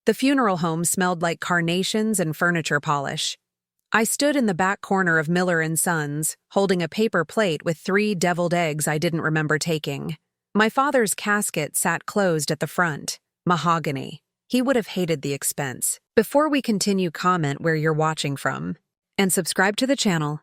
The funeral home smelled like carnations and furniture polish. I stood in the back corner of Miller & Sons, holding a paper plate with 3 deviled eggs I didn't remember taking. My father's casket sat closed at the front, mahogany. He would have hated the expense. Before we continue, comment where you're watching from, and subscribe to the channel.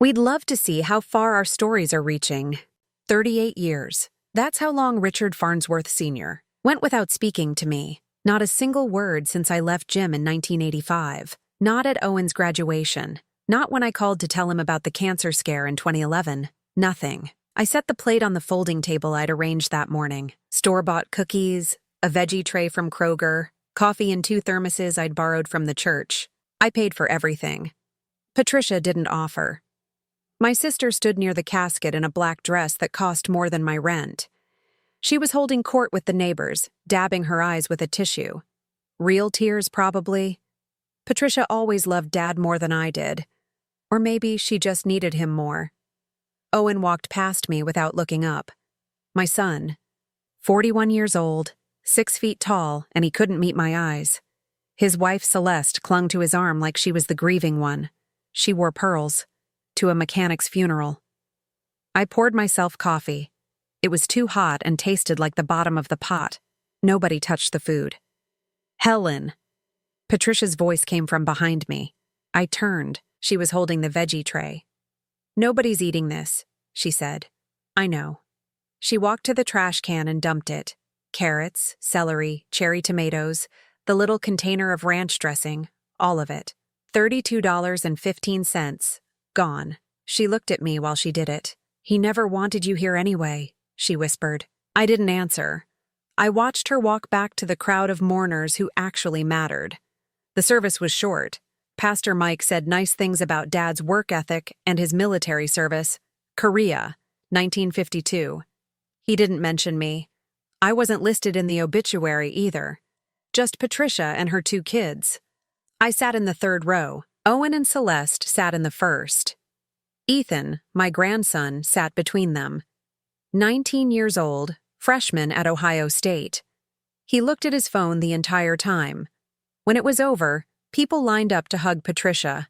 We'd love to see how far our stories are reaching. 38 years. That's how long Richard Farnsworth Sr. went without speaking to me. Not a single word since I left gym in 1985. Not at Owen's graduation. Not when I called to tell him about the cancer scare in 2011. Nothing. I set the plate on the folding table I'd arranged that morning. Store-bought cookies, a veggie tray from Kroger, coffee in 2 thermoses I'd borrowed from the church. I paid for everything. Patricia didn't offer. My sister stood near the casket in a black dress that cost more than my rent. She was holding court with the neighbors, dabbing her eyes with a tissue. Real tears, probably. Patricia always loved Dad more than I did. Or maybe she just needed him more. Owen walked past me without looking up. My son. 41 years old, 6 feet tall, and he couldn't meet my eyes. His wife, Celeste, clung to his arm like she was the grieving one. She wore pearls. To a mechanic's funeral. I poured myself coffee. It was too hot and tasted like the bottom of the pot. Nobody touched the food. Helen. Patricia's voice came from behind me. I turned. She was holding the veggie tray. Nobody's eating this, she said. I know. She walked to the trash can and dumped it. Carrots, celery, cherry tomatoes, the little container of ranch dressing, all of it. $32.15. Gone. She looked at me while she did it. He never wanted you here anyway, she whispered. I didn't answer. I watched her walk back to the crowd of mourners who actually mattered. The service was short. Pastor Mike said nice things about Dad's work ethic and his military service. Korea, 1952. He didn't mention me. I wasn't listed in the obituary either. Just Patricia and her 2 kids. I sat in the 3rd row. Owen and Celeste sat in the 1st. Ethan, my grandson, sat between them. 19 years old, freshman at Ohio State. He looked at his phone the entire time. When it was over, people lined up to hug Patricia.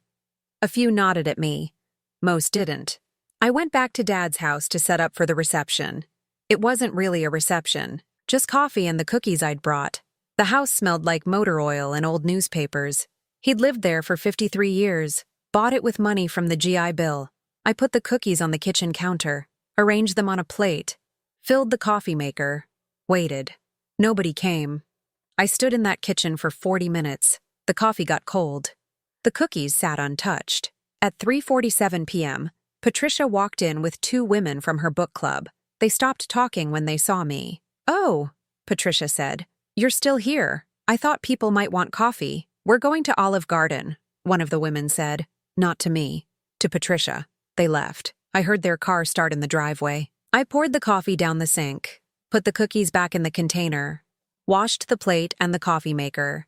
A few nodded at me. Most didn't. I went back to Dad's house to set up for the reception. It wasn't really a reception, just coffee and the cookies I'd brought. The house smelled like motor oil and old newspapers. He'd lived there for 53 years, bought it with money from the GI Bill. I put the cookies on the kitchen counter, arranged them on a plate, filled the coffee maker, waited. Nobody came. I stood in that kitchen for 40 minutes. The coffee got cold. The cookies sat untouched. At 3:47 p.m., Patricia walked in with 2 women from her book club. They stopped talking when they saw me. Oh, Patricia said, you're still here. I thought people might want coffee. We're going to Olive Garden, one of the women said. Not to me. To Patricia. They left. I heard their car start in the driveway. I poured the coffee down the sink, put the cookies back in the container, washed the plate and the coffee maker,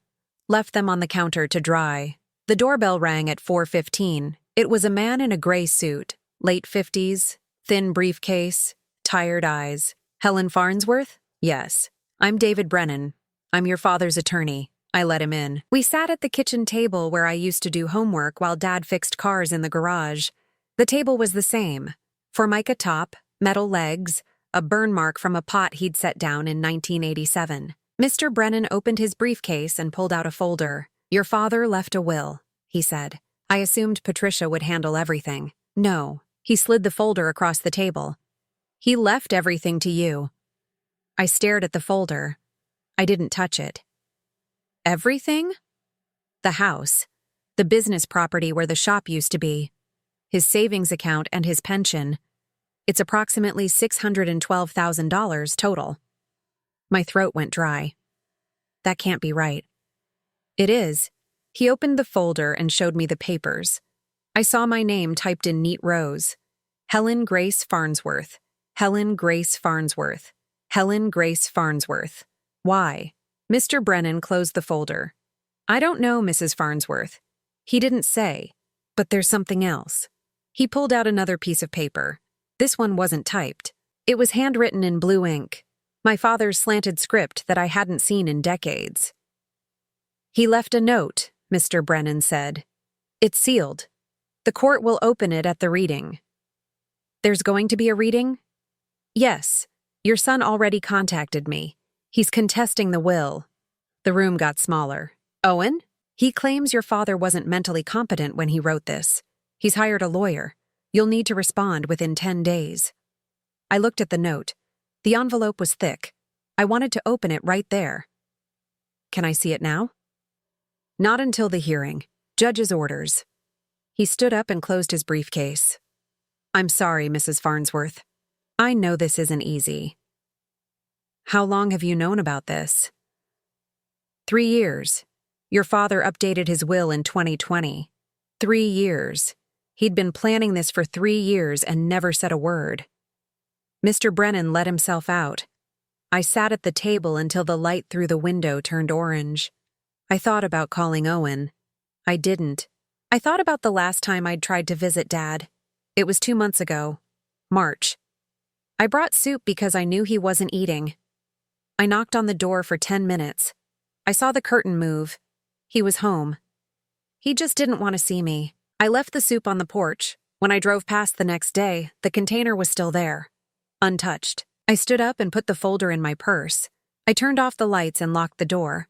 left them on the counter to dry. The doorbell rang at 4:15. It was a man in a gray suit, late 50s, thin briefcase, tired eyes. Helen Farnsworth? Yes. I'm David Brennan. I'm your father's attorney. I let him in. We sat at the kitchen table where I used to do homework while Dad fixed cars in the garage. The table was the same. Formica top, metal legs, a burn mark from a pot he'd set down in 1987. Mr. Brennan opened his briefcase and pulled out a folder. Your father left a will, he said. I assumed Patricia would handle everything. No. He slid the folder across the table. He left everything to you. I stared at the folder. I didn't touch it. Everything? The house. The business property where the shop used to be. His savings account and his pension. It's approximately $612,000 total. My throat went dry. That can't be right. It is. He opened the folder and showed me the papers. I saw my name typed in neat rows. Helen Grace Farnsworth. Helen Grace Farnsworth. Helen Grace Farnsworth. Why? Mr. Brennan closed the folder. I don't know, Mrs. Farnsworth. He didn't say, but there's something else. He pulled out another piece of paper. This one wasn't typed. It was handwritten in blue ink. My father's slanted script that I hadn't seen in decades. He left a note, Mr. Brennan said. It's sealed. The court will open it at the reading. There's going to be a reading? Yes. Your son already contacted me. He's contesting the will. The room got smaller. Owen? He claims your father wasn't mentally competent when he wrote this. He's hired a lawyer. You'll need to respond within 10 days. I looked at the note. The envelope was thick. I wanted to open it right there. Can I see it now? Not until the hearing. Judge's orders. He stood up and closed his briefcase. I'm sorry, Mrs. Farnsworth. I know this isn't easy. How long have you known about this? 3 years. Your father updated his will in 2020. 3 years. He'd been planning this for 3 years and never said a word. Mr. Brennan let himself out. I sat at the table until the light through the window turned orange. I thought about calling Owen. I didn't. I thought about the last time I'd tried to visit Dad. It was 2 months ago. March. I brought soup because I knew he wasn't eating. I knocked on the door for 10 minutes. I saw the curtain move. He was home. He just didn't want to see me. I left the soup on the porch. When I drove past the next day, the container was still there, untouched. I stood up and put the folder in my purse. I turned off the lights and locked the door.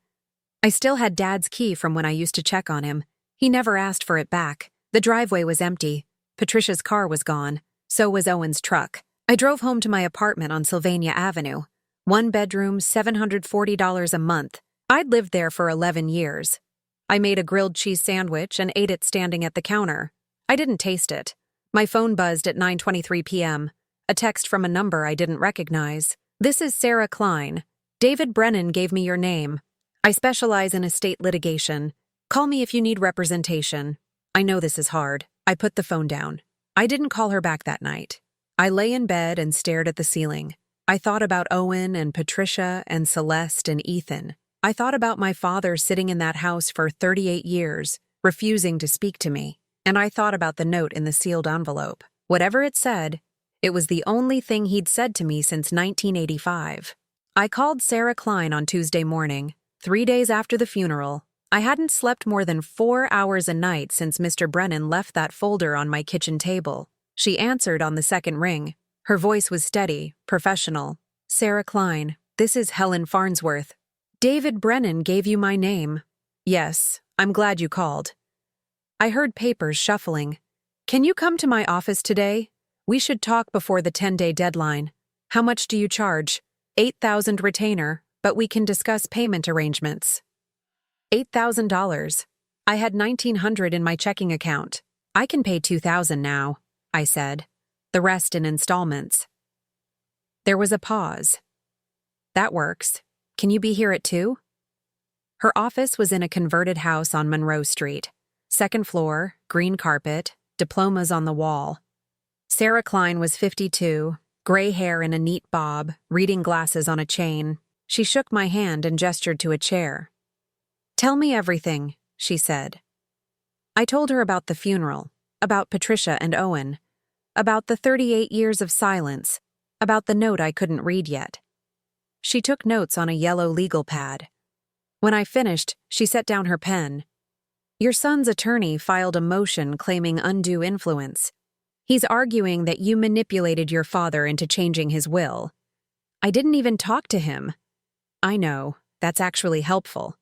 I still had Dad's key from when I used to check on him. He never asked for it back. The driveway was empty. Patricia's car was gone. So was Owen's truck. I drove home to my apartment on Sylvania Avenue. 1 bedroom, $740 a month. I'd lived there for 11 years. I made a grilled cheese sandwich and ate it standing at the counter. I didn't taste it. My phone buzzed at 9:23 p.m. A text from a number I didn't recognize. This is Sarah Klein. David Brennan gave me your name. I specialize in estate litigation. Call me if you need representation. I know this is hard. I put the phone down. I didn't call her back that night. I lay in bed and stared at the ceiling. I thought about Owen and Patricia and Celeste and Ethan. I thought about my father sitting in that house for 38 years, refusing to speak to me. And I thought about the note in the sealed envelope. Whatever it said, it was the only thing he'd said to me since 1985. I called Sarah Klein on Tuesday morning, 3 days after the funeral. I hadn't slept more than 4 hours a night since Mr. Brennan left that folder on my kitchen table. She answered on the second ring. Her voice was steady, professional. Sarah Klein, this is Helen Farnsworth. David Brennan gave you my name. Yes, I'm glad you called. I heard papers shuffling. Can you come to my office today? We should talk before the 10-day deadline. How much do you charge? $8,000 retainer, but we can discuss payment arrangements. $8,000. I had $1,900 in my checking account. I can pay $2,000 now, I said. The rest in installments. There was a pause. That works. Can you be here at 2? Her office was in a converted house on Monroe Street. 2nd floor, green carpet, diplomas on the wall. Sarah Klein was 52, gray hair in a neat bob, reading glasses on a chain. She shook my hand and gestured to a chair. Tell me everything, she said. I told her about the funeral, about Patricia and Owen, about the 38 years of silence, about the note I couldn't read yet. She took notes on a yellow legal pad. When I finished, she set down her pen. Your son's attorney filed a motion claiming undue influence. He's arguing that you manipulated your father into changing his will. I didn't even talk to him. I know, that's actually helpful.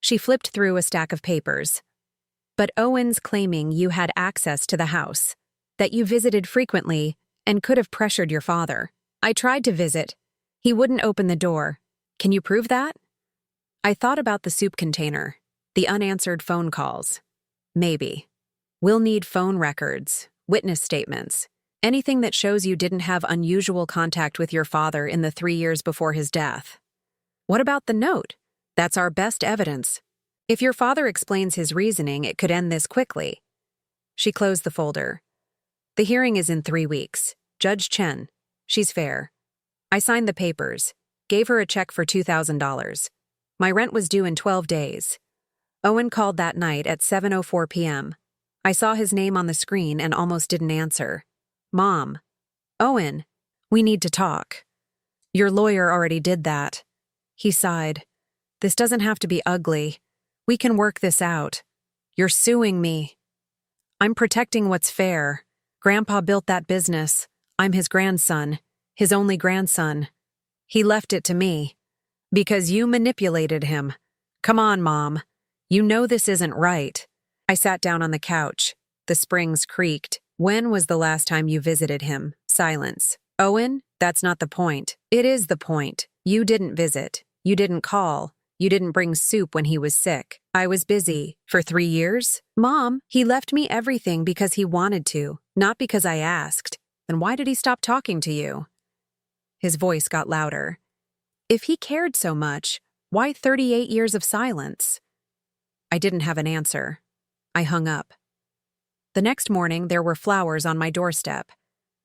She flipped through a stack of papers. But Owen's claiming you had access to the house, that you visited frequently and could have pressured your father. I tried to visit. He wouldn't open the door. Can you prove that? I thought about the soup container, the unanswered phone calls. Maybe. We'll need phone records, witness statements, anything that shows you didn't have unusual contact with your father in the 3 years before his death. What about the note? That's our best evidence. If your father explains his reasoning, it could end this quickly. She closed the folder. The hearing is in 3 weeks. Judge Chen. She's fair. I signed the papers, gave her a check for $2,000. My rent was due in 12 days. Owen called that night at 7:04 p.m. I saw his name on the screen and almost didn't answer. Mom. Owen. We need to talk. Your lawyer already did that. He sighed. This doesn't have to be ugly. We can work this out. You're suing me. I'm protecting what's fair. Grandpa built that business. I'm his grandson, his only grandson. He left it to me. Because you manipulated him. Come on, Mom. You know this isn't right. I sat down on the couch. The springs creaked. When was the last time you visited him? Silence. Owen, that's not the point. It is the point. You didn't visit. You didn't call. You didn't bring soup when he was sick. I was busy. For 3 years? Mom, he left me everything because he wanted to, not because I asked. Then why did he stop talking to you? His voice got louder. If he cared so much, why 38 years of silence? I didn't have an answer. I hung up. The next morning, there were flowers on my doorstep.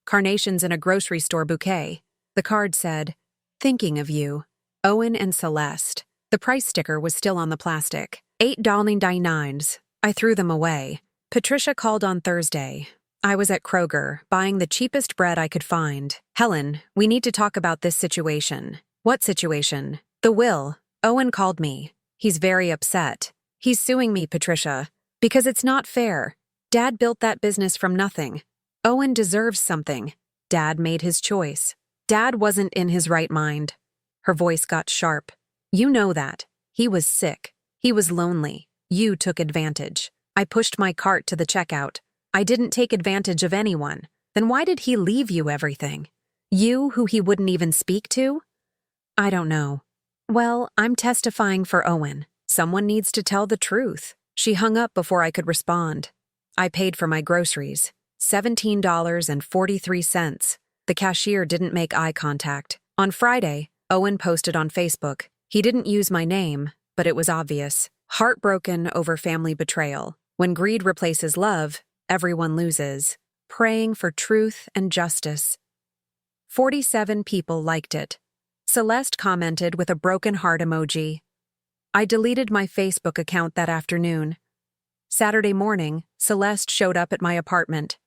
Carnations in a grocery store bouquet. The card said, "Thinking of you, Owen and Celeste." The price sticker was still on the plastic. $8.99. I threw them away. Patricia called on Thursday. I was at Kroger, buying the cheapest bread I could find. Helen, we need to talk about this situation. What situation? The will. Owen called me. He's very upset. He's suing me, Patricia, because it's not fair. Dad built that business from nothing. Owen deserves something. Dad made his choice. Dad wasn't in his right mind. Her voice got sharp. You know that. He was sick. He was lonely. You took advantage. I pushed my cart to the checkout. I didn't take advantage of anyone. Then why did he leave you everything? You, who he wouldn't even speak to? I don't know. Well, I'm testifying for Owen. Someone needs to tell the truth. She hung up before I could respond. I paid for my groceries. $17.43. The cashier didn't make eye contact. On Friday, Owen posted on Facebook. He didn't use my name, but it was obvious. Heartbroken over family betrayal. When greed replaces love, everyone loses. Praying for truth and justice. 47 people liked it. Celeste commented with a broken heart emoji. I deleted my Facebook account that afternoon. Saturday morning, Celeste showed up at my apartment.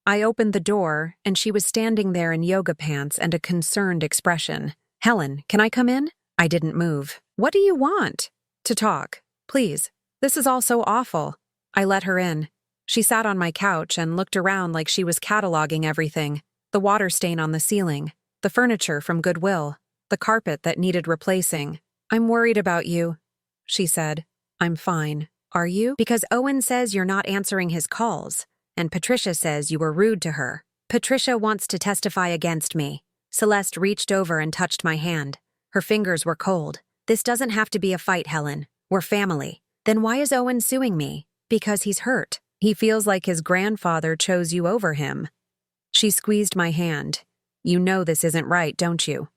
I opened the door, and she was standing there in yoga pants and a concerned expression. Helen, can I come in? I didn't move. What do you want? To talk. Please. This is all so awful. I let her in. She sat on my couch and looked around like she was cataloging everything. The water stain on the ceiling, the furniture from Goodwill, the carpet that needed replacing. I'm worried about you, she said. I'm fine. Are you? Because Owen says you're not answering his calls, and Patricia says you were rude to her. Patricia wants to testify against me. Celeste reached over and touched my hand. Her fingers were cold. This doesn't have to be a fight, Helen. We're family. Then why is Owen suing me? Because he's hurt. He feels like his grandfather chose you over him. She squeezed my hand. You know this isn't right, don't you?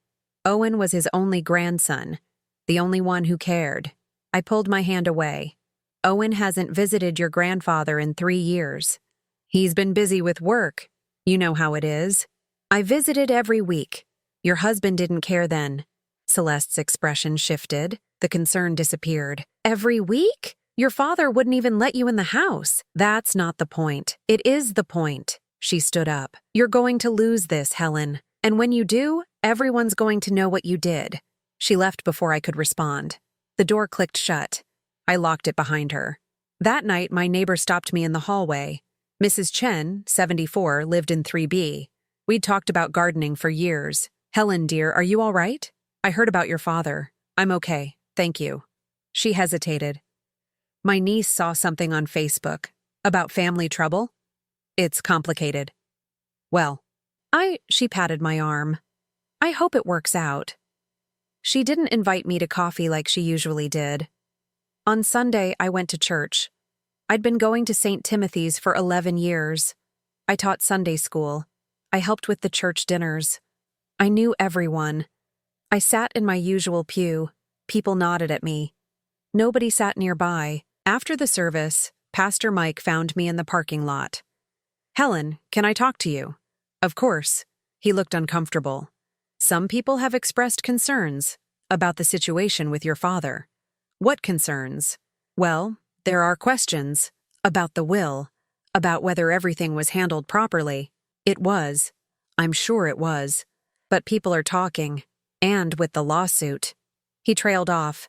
Owen was his only grandson, the only one who cared. I pulled my hand away. Owen hasn't visited your grandfather in 3 years. He's been busy with work. You know how it is. I visited every week. Your husband didn't care then. Celeste's expression shifted. The concern disappeared. Every week? Your father wouldn't even let you in the house. That's not the point. It is the point. She stood up. You're going to lose this, Helen. And when you do, everyone's going to know what you did. She left before I could respond. The door clicked shut. I locked it behind her. That night, my neighbor stopped me in the hallway. Mrs. Chen, 74, lived in 3B. We'd talked about gardening for years. Helen, dear, are you all right? I heard about your father. I'm okay, thank you. She hesitated. My niece saw something on Facebook. About family trouble? It's complicated. Well, she patted my arm. I hope it works out. She didn't invite me to coffee like she usually did. On Sunday, I went to church. I'd been going to St. Timothy's for 11 years. I taught Sunday school. I helped with the church dinners. I knew everyone. I sat in my usual pew. People nodded at me. Nobody sat nearby. After the service, Pastor Mike found me in the parking lot. Helen, can I talk to you? Of course. He looked uncomfortable. Some people have expressed concerns about the situation with your father. What concerns? Well, there are questions about the will, about whether everything was handled properly. It was. I'm sure it was. But people are talking. And with the lawsuit. He trailed off.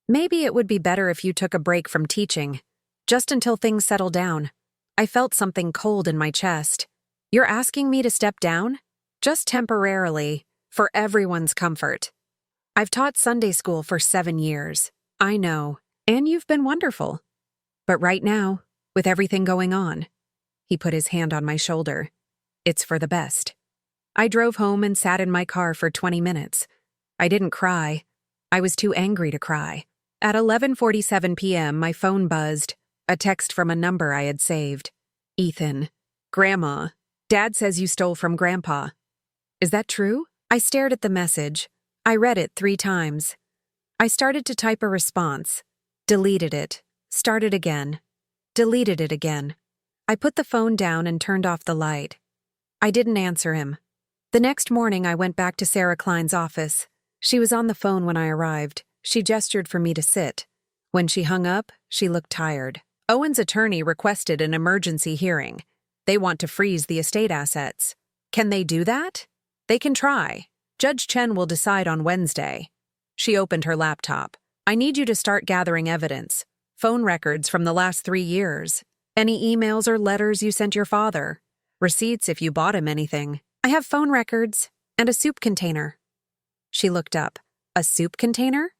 Maybe it would be better if you took a break from teaching, just until things settle down. I felt something cold in my chest. You're asking me to step down? Just temporarily, for everyone's comfort. I've taught Sunday school for 7 years. I know, and you've been wonderful. But right now, with everything going on, he put his hand on my shoulder. It's for the best. I drove home and sat in my car for 20 minutes. I didn't cry. I was too angry to cry. At 11:47 p.m., my phone buzzed, a text from a number I had saved. Ethan. Grandma. Dad says you stole from Grandpa. Is that true? I stared at the message. I read it 3 times. I started to type a response. Deleted it. Started again. Deleted it again. I put the phone down and turned off the light. I didn't answer him. The next morning, I went back to Sarah Klein's office. She was on the phone when I arrived. She gestured for me to sit. When she hung up, she looked tired. Owen's attorney requested an emergency hearing. They want to freeze the estate assets. Can they do that? They can try. Judge Chen will decide on Wednesday. She opened her laptop. I need you to start gathering evidence. Phone records from the last 3 years. Any emails or letters you sent your father. Receipts if you bought him anything. I have phone records and a soup container. She looked up. A soup container?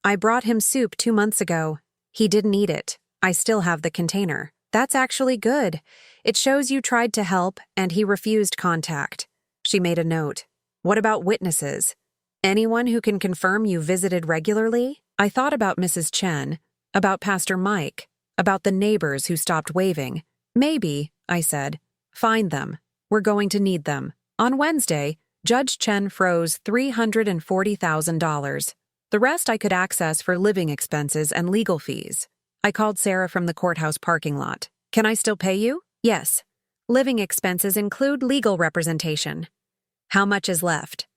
I brought him soup 2 months ago. He didn't eat it. I still have the container. That's actually good. It shows you tried to help and he refused contact. She made a note. What about witnesses? Anyone who can confirm you visited regularly? I thought about Mrs. Chen, about Pastor Mike, about the neighbors who stopped waving. Maybe, I said. Find them. We're going to need them. On Wednesday, Judge Chen froze $340,000. The rest I could access for living expenses and legal fees. I called Sarah from the courthouse parking lot. Can I still pay you? Yes. Living expenses include legal representation. How much is left?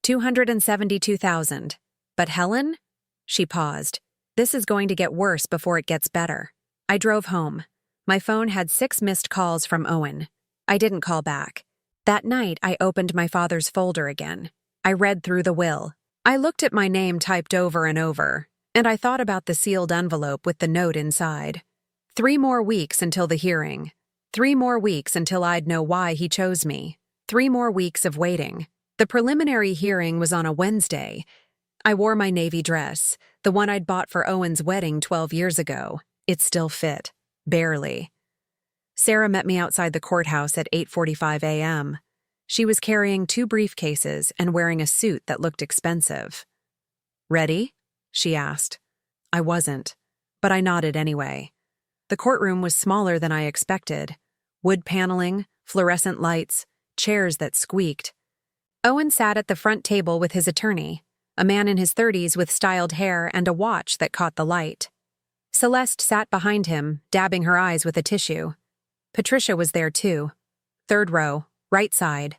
$272,000. But Helen? She paused. This is going to get worse before it gets better. I drove home. My phone had 6 missed calls from Owen. I didn't call back. That night, I opened my father's folder again. I read through the will. I looked at my name typed over and over, and I thought about the sealed envelope with the note inside. 3 more weeks until the hearing. 3 more weeks until I'd know why he chose me. 3 more weeks of waiting. The preliminary hearing was on a Wednesday. I wore my navy dress, the one I'd bought for Owen's wedding 12 years ago. It still fit. Barely. Sarah met me outside the courthouse at 8:45 a.m. She was carrying 2 briefcases and wearing a suit that looked expensive. Ready? She asked. I wasn't, but I nodded anyway. The courtroom was smaller than I expected. Wood paneling, fluorescent lights, chairs that squeaked. Owen sat at the front table with his attorney, a man in his 30s with styled hair and a watch that caught the light. Celeste sat behind him, dabbing her eyes with a tissue. Patricia was there too. 3rd row, right side.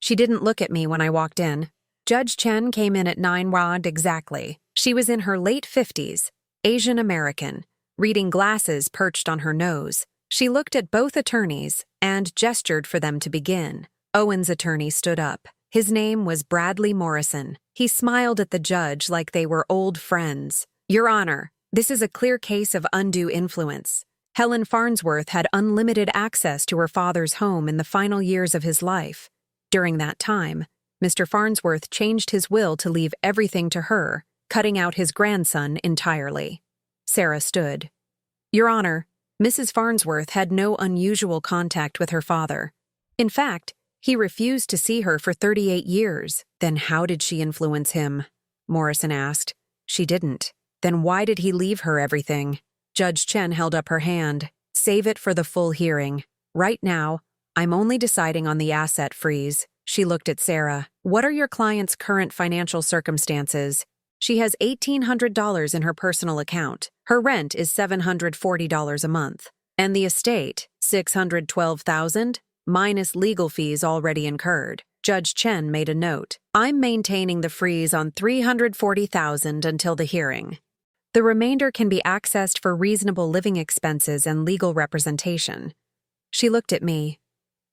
She didn't look at me when I walked in. Judge Chen came in at 9 rod exactly. She was in her late 50s, Asian American, reading glasses perched on her nose. She looked at both attorneys and gestured for them to begin. Owen's attorney stood up. His name was Bradley Morrison. He smiled at the judge like they were old friends. Your Honor, this is a clear case of undue influence. Helen Farnsworth had unlimited access to her father's home in the final years of his life. During that time, Mr. Farnsworth changed his will to leave everything to her, cutting out his grandson entirely. Sarah stood. Your Honor, Mrs. Farnsworth had no unusual contact with her father. In fact, he refused to see her for 38 years. Then how did she influence him? Morrison asked. She didn't. Then why did he leave her everything? Judge Chen held up her hand. Save it for the full hearing. Right now, I'm only deciding on the asset freeze. She looked at Sarah. What are your client's current financial circumstances? She has $1,800 in her personal account. Her rent is $740 a month. And the estate, $612,000, minus legal fees already incurred. Judge Chen made a note. I'm maintaining the freeze on $340,000 until the hearing. The remainder can be accessed for reasonable living expenses and legal representation. She looked at me.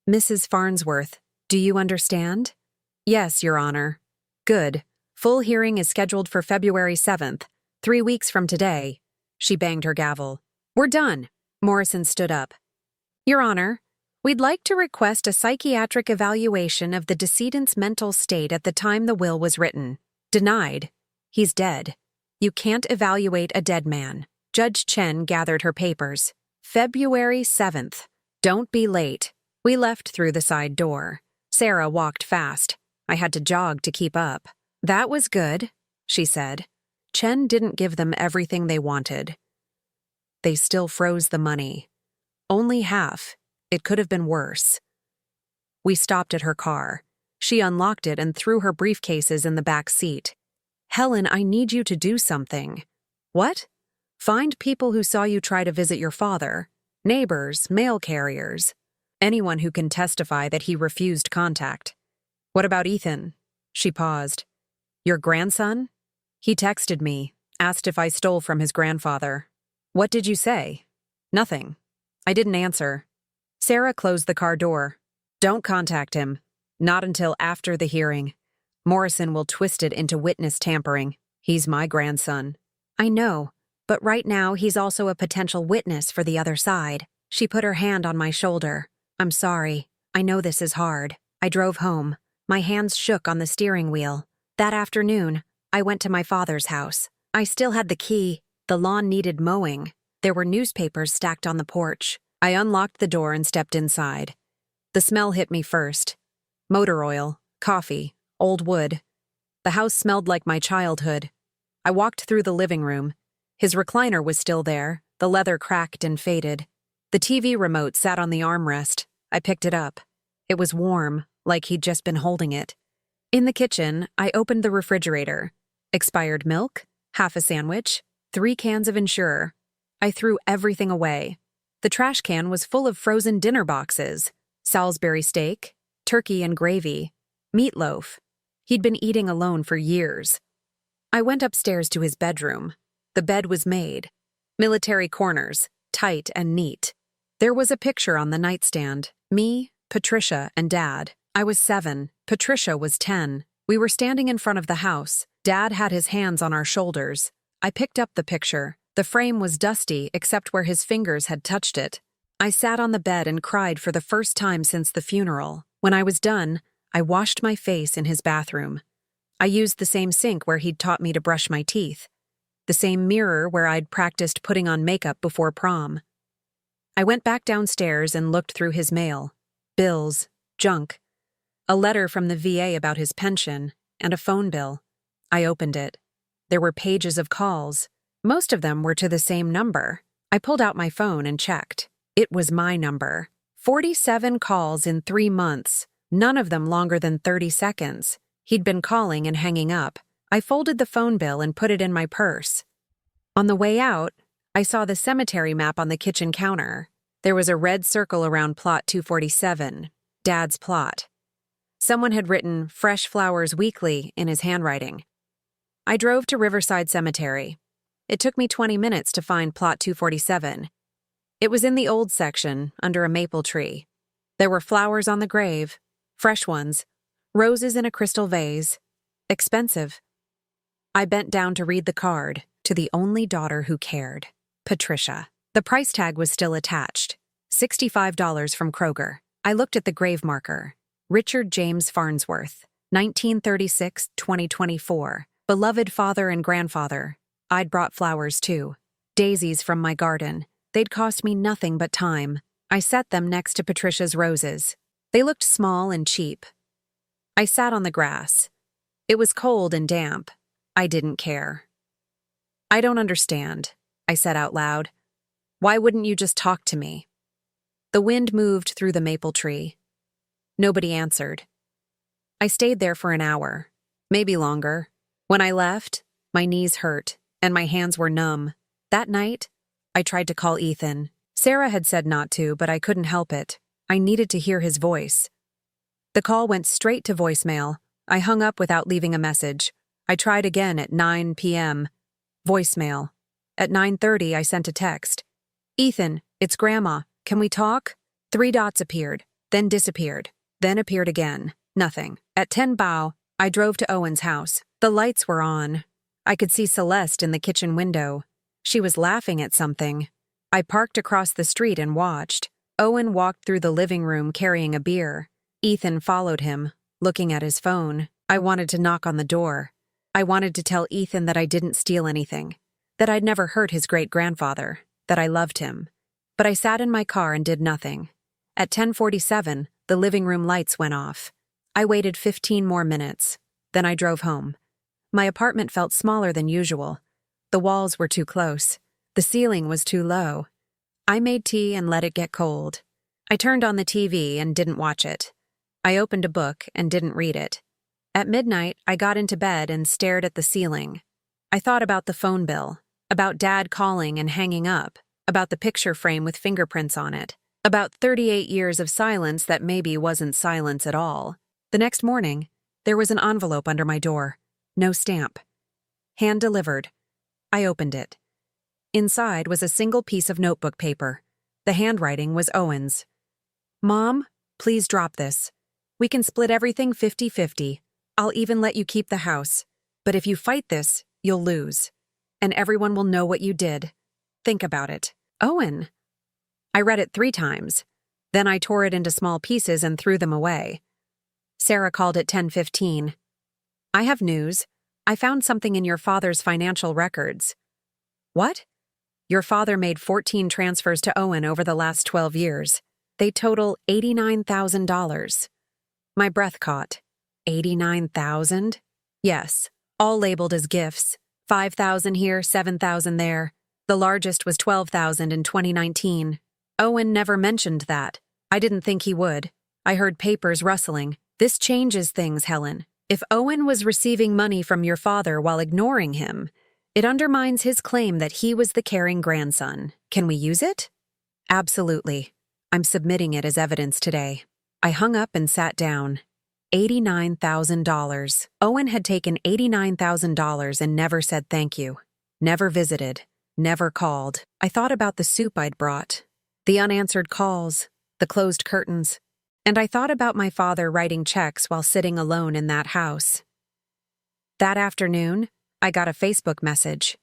Mrs. Farnsworth, do you understand? Yes, Your Honor. Good. Full hearing is scheduled for February 7th. 3 weeks from today. She banged her gavel. We're done. Morrison stood up. Your Honor, we'd like to request a psychiatric evaluation of the decedent's mental state at the time the will was written. Denied. He's dead. You can't evaluate a dead man. Judge Chen gathered her papers. February 7th. Don't be late. We left through the side door. Sarah walked fast. I had to jog to keep up. That was good, she said. Chen didn't give them everything they wanted. They still froze the money. Only half. It could have been worse. We stopped at her car. She unlocked it and threw her briefcases in the back seat. Helen, I need you to do something. What? Find people who saw you try to visit your father. Neighbors, mail carriers. Anyone who can testify that he refused contact. What about Ethan? She paused. Your grandson? He texted me, asked if I stole from his grandfather. What did you say? Nothing. I didn't answer. Sarah closed the car door. Don't contact him. Not until after the hearing. Morrison will twist it into witness tampering. He's my grandson. I know, but right now he's also a potential witness for the other side. She put her hand on my shoulder. I'm sorry. I know this is hard. I drove home. My hands shook on the steering wheel. That afternoon, I went to my father's house. I still had the key. The lawn needed mowing. There were newspapers stacked on the porch. I unlocked the door and stepped inside. The smell hit me first. Motor oil, coffee, old wood. The house smelled like my childhood. I walked through the living room. His recliner was still there, the leather cracked and faded. The TV remote sat on the armrest. I picked it up. It was warm, like he'd just been holding it. In the kitchen, I opened the refrigerator. Expired milk, half a sandwich, 3 cans of Ensure. I threw everything away. The trash can was full of frozen dinner boxes, Salisbury steak, turkey and gravy, meatloaf. He'd been eating alone for years. I went upstairs to his bedroom. The bed was made. Military corners, tight and neat. There was a picture on the nightstand. Me, Patricia, and Dad. I was 7. Patricia was 10. We were standing in front of the house. Dad had his hands on our shoulders. I picked up the picture. The frame was dusty except where his fingers had touched it. I sat on the bed and cried for the first time since the funeral. When I was done, I washed my face in his bathroom. I used the same sink where he'd taught me to brush my teeth. The same mirror where I'd practiced putting on makeup before prom. I went back downstairs and looked through his mail. Bills, junk. A letter from the VA about his pension, and a phone bill. I opened it. There were pages of calls. Most of them were to the same number. I pulled out my phone and checked. It was my number. 47 calls in 3 months, none of them longer than 30 seconds. He'd been calling and hanging up. I folded the phone bill and put it in my purse. On the way out, I saw the cemetery map on the kitchen counter. There was a red circle around plot 247, Dad's plot. Someone had written Fresh Flowers Weekly in his handwriting. I drove to Riverside Cemetery. It took me 20 minutes to find plot 247. It was in the old section, under a maple tree. There were flowers on the grave, fresh ones, roses in a crystal vase. Expensive. I bent down to read the card, to the only daughter who cared, Patricia. The price tag was still attached, $65 from Kroger. I looked at the grave marker, Richard James Farnsworth, 1936-2024, beloved father and grandfather. I'd brought flowers too, daisies from my garden. They'd cost me nothing but time. I set them next to Patricia's roses. They looked small and cheap. I sat on the grass. It was cold and damp. I didn't care. I don't understand, I said out loud. Why wouldn't you just talk to me? The wind moved through the maple tree. Nobody answered. I stayed there for an hour, maybe longer. When I left, my knees hurt and my hands were numb. That night, I tried to call Ethan. Sarah had said not to, but I couldn't help it. I needed to hear his voice. The call went straight to voicemail. I hung up without leaving a message. I tried again at 9 p.m. Voicemail. At 9:30, I sent a text. Ethan, it's Grandma. Can we talk? 3 dots appeared, then disappeared, then appeared again. Nothing. At 10 bow, I drove to Owen's house. The lights were on. I could see Celeste in the kitchen window. She was laughing at something. I parked across the street and watched. Owen walked through the living room carrying a beer. Ethan followed him, looking at his phone. I wanted to knock on the door. I wanted to tell Ethan that I didn't steal anything, that I'd never hurt his great-grandfather, that I loved him. But I sat in my car and did nothing. At 10:47, the living room lights went off. I waited 15 more minutes. Then I drove home. My apartment felt smaller than usual. The walls were too close. The ceiling was too low. I made tea and let it get cold. I turned on the TV and didn't watch it. I opened a book and didn't read it. At midnight, I got into bed and stared at the ceiling. I thought about the phone bill, about Dad calling and hanging up, about the picture frame with fingerprints on it, about 38 years of silence that maybe wasn't silence at all. The next morning, there was an envelope under my door. No stamp. Hand delivered. I opened it. Inside was a single piece of notebook paper. The handwriting was Owen's. "Mom, please drop this. We can split everything 50-50. I'll even let you keep the house. But if you fight this, you'll lose. And everyone will know what you did. Think about it. Owen." I read it 3 times. Then I tore it into small pieces and threw them away. Sarah called at 10:15. "I have news. I found something in your father's financial records." "What?" "Your father made 14 transfers to Owen over the last 12 years. They total $89,000. My breath caught. 89,000? Yes, all labeled as gifts. 5,000 here, 7,000 there. The largest was 12,000 in 2019. Owen never mentioned that. I didn't think he would. I heard papers rustling. This changes things, Helen. If Owen was receiving money from your father while ignoring him, it undermines his claim that he was the caring grandson. Can we use it?" "Absolutely. I'm submitting it as evidence today." I hung up and sat down. $89,000. Owen had taken $89,000 and never said thank you. Never visited. Never called. I thought about the soup I'd brought, the unanswered calls, the closed curtains, and I thought about my father writing checks while sitting alone in that house. That afternoon, I got a Facebook message.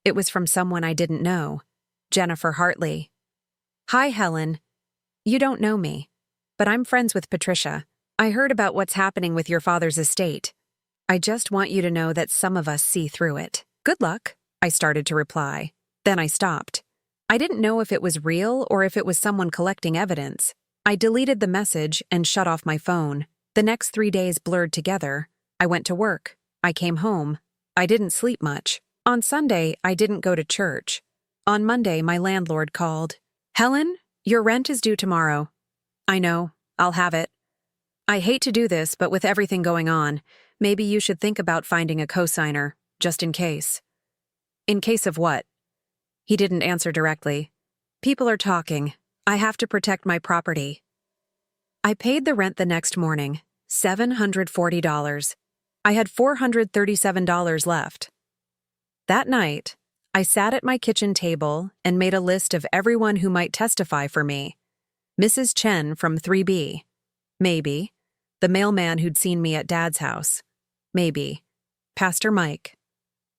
It was from someone I didn't know, Jennifer Hartley. "Hi, Helen. You don't know me, but I'm friends with Patricia. I heard about what's happening with your father's estate. I just want you to know that some of us see through it. Good luck," I started to reply. Then I stopped. I didn't know if it was real or if it was someone collecting evidence. I deleted the message and shut off my phone. The next 3 days blurred together. I went to work. I came home. I didn't sleep much. On Sunday, I didn't go to church. On Monday, my landlord called. "Helen, your rent is due tomorrow." "I know. I'll have it." "I hate to do this, but with everything going on, maybe you should think about finding a cosigner, just in case." "In case of what?" He didn't answer directly. "People are talking. I have to protect my property." I paid the rent the next morning, $740. I had $437 left. That night, I sat at my kitchen table and made a list of everyone who might testify for me. Mrs. Chen from 3B. Maybe. The mailman who'd seen me at Dad's house. Maybe. Pastor Mike.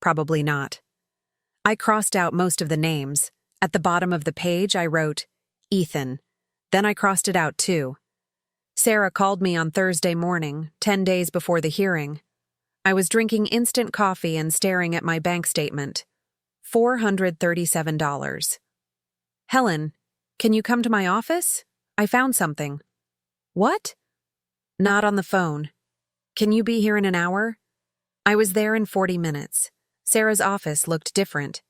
Probably not. I crossed out most of the names. At the bottom of the page, I wrote, Ethan. Then I crossed it out too. Sarah called me on Thursday morning, 10 days before the hearing. I was drinking instant coffee and staring at my bank statement. $437. "Helen, can you come to my office? I found something." "What?" "Not on the phone. Can you be here in an hour?" I was there in 40 minutes. Sarah's office looked different.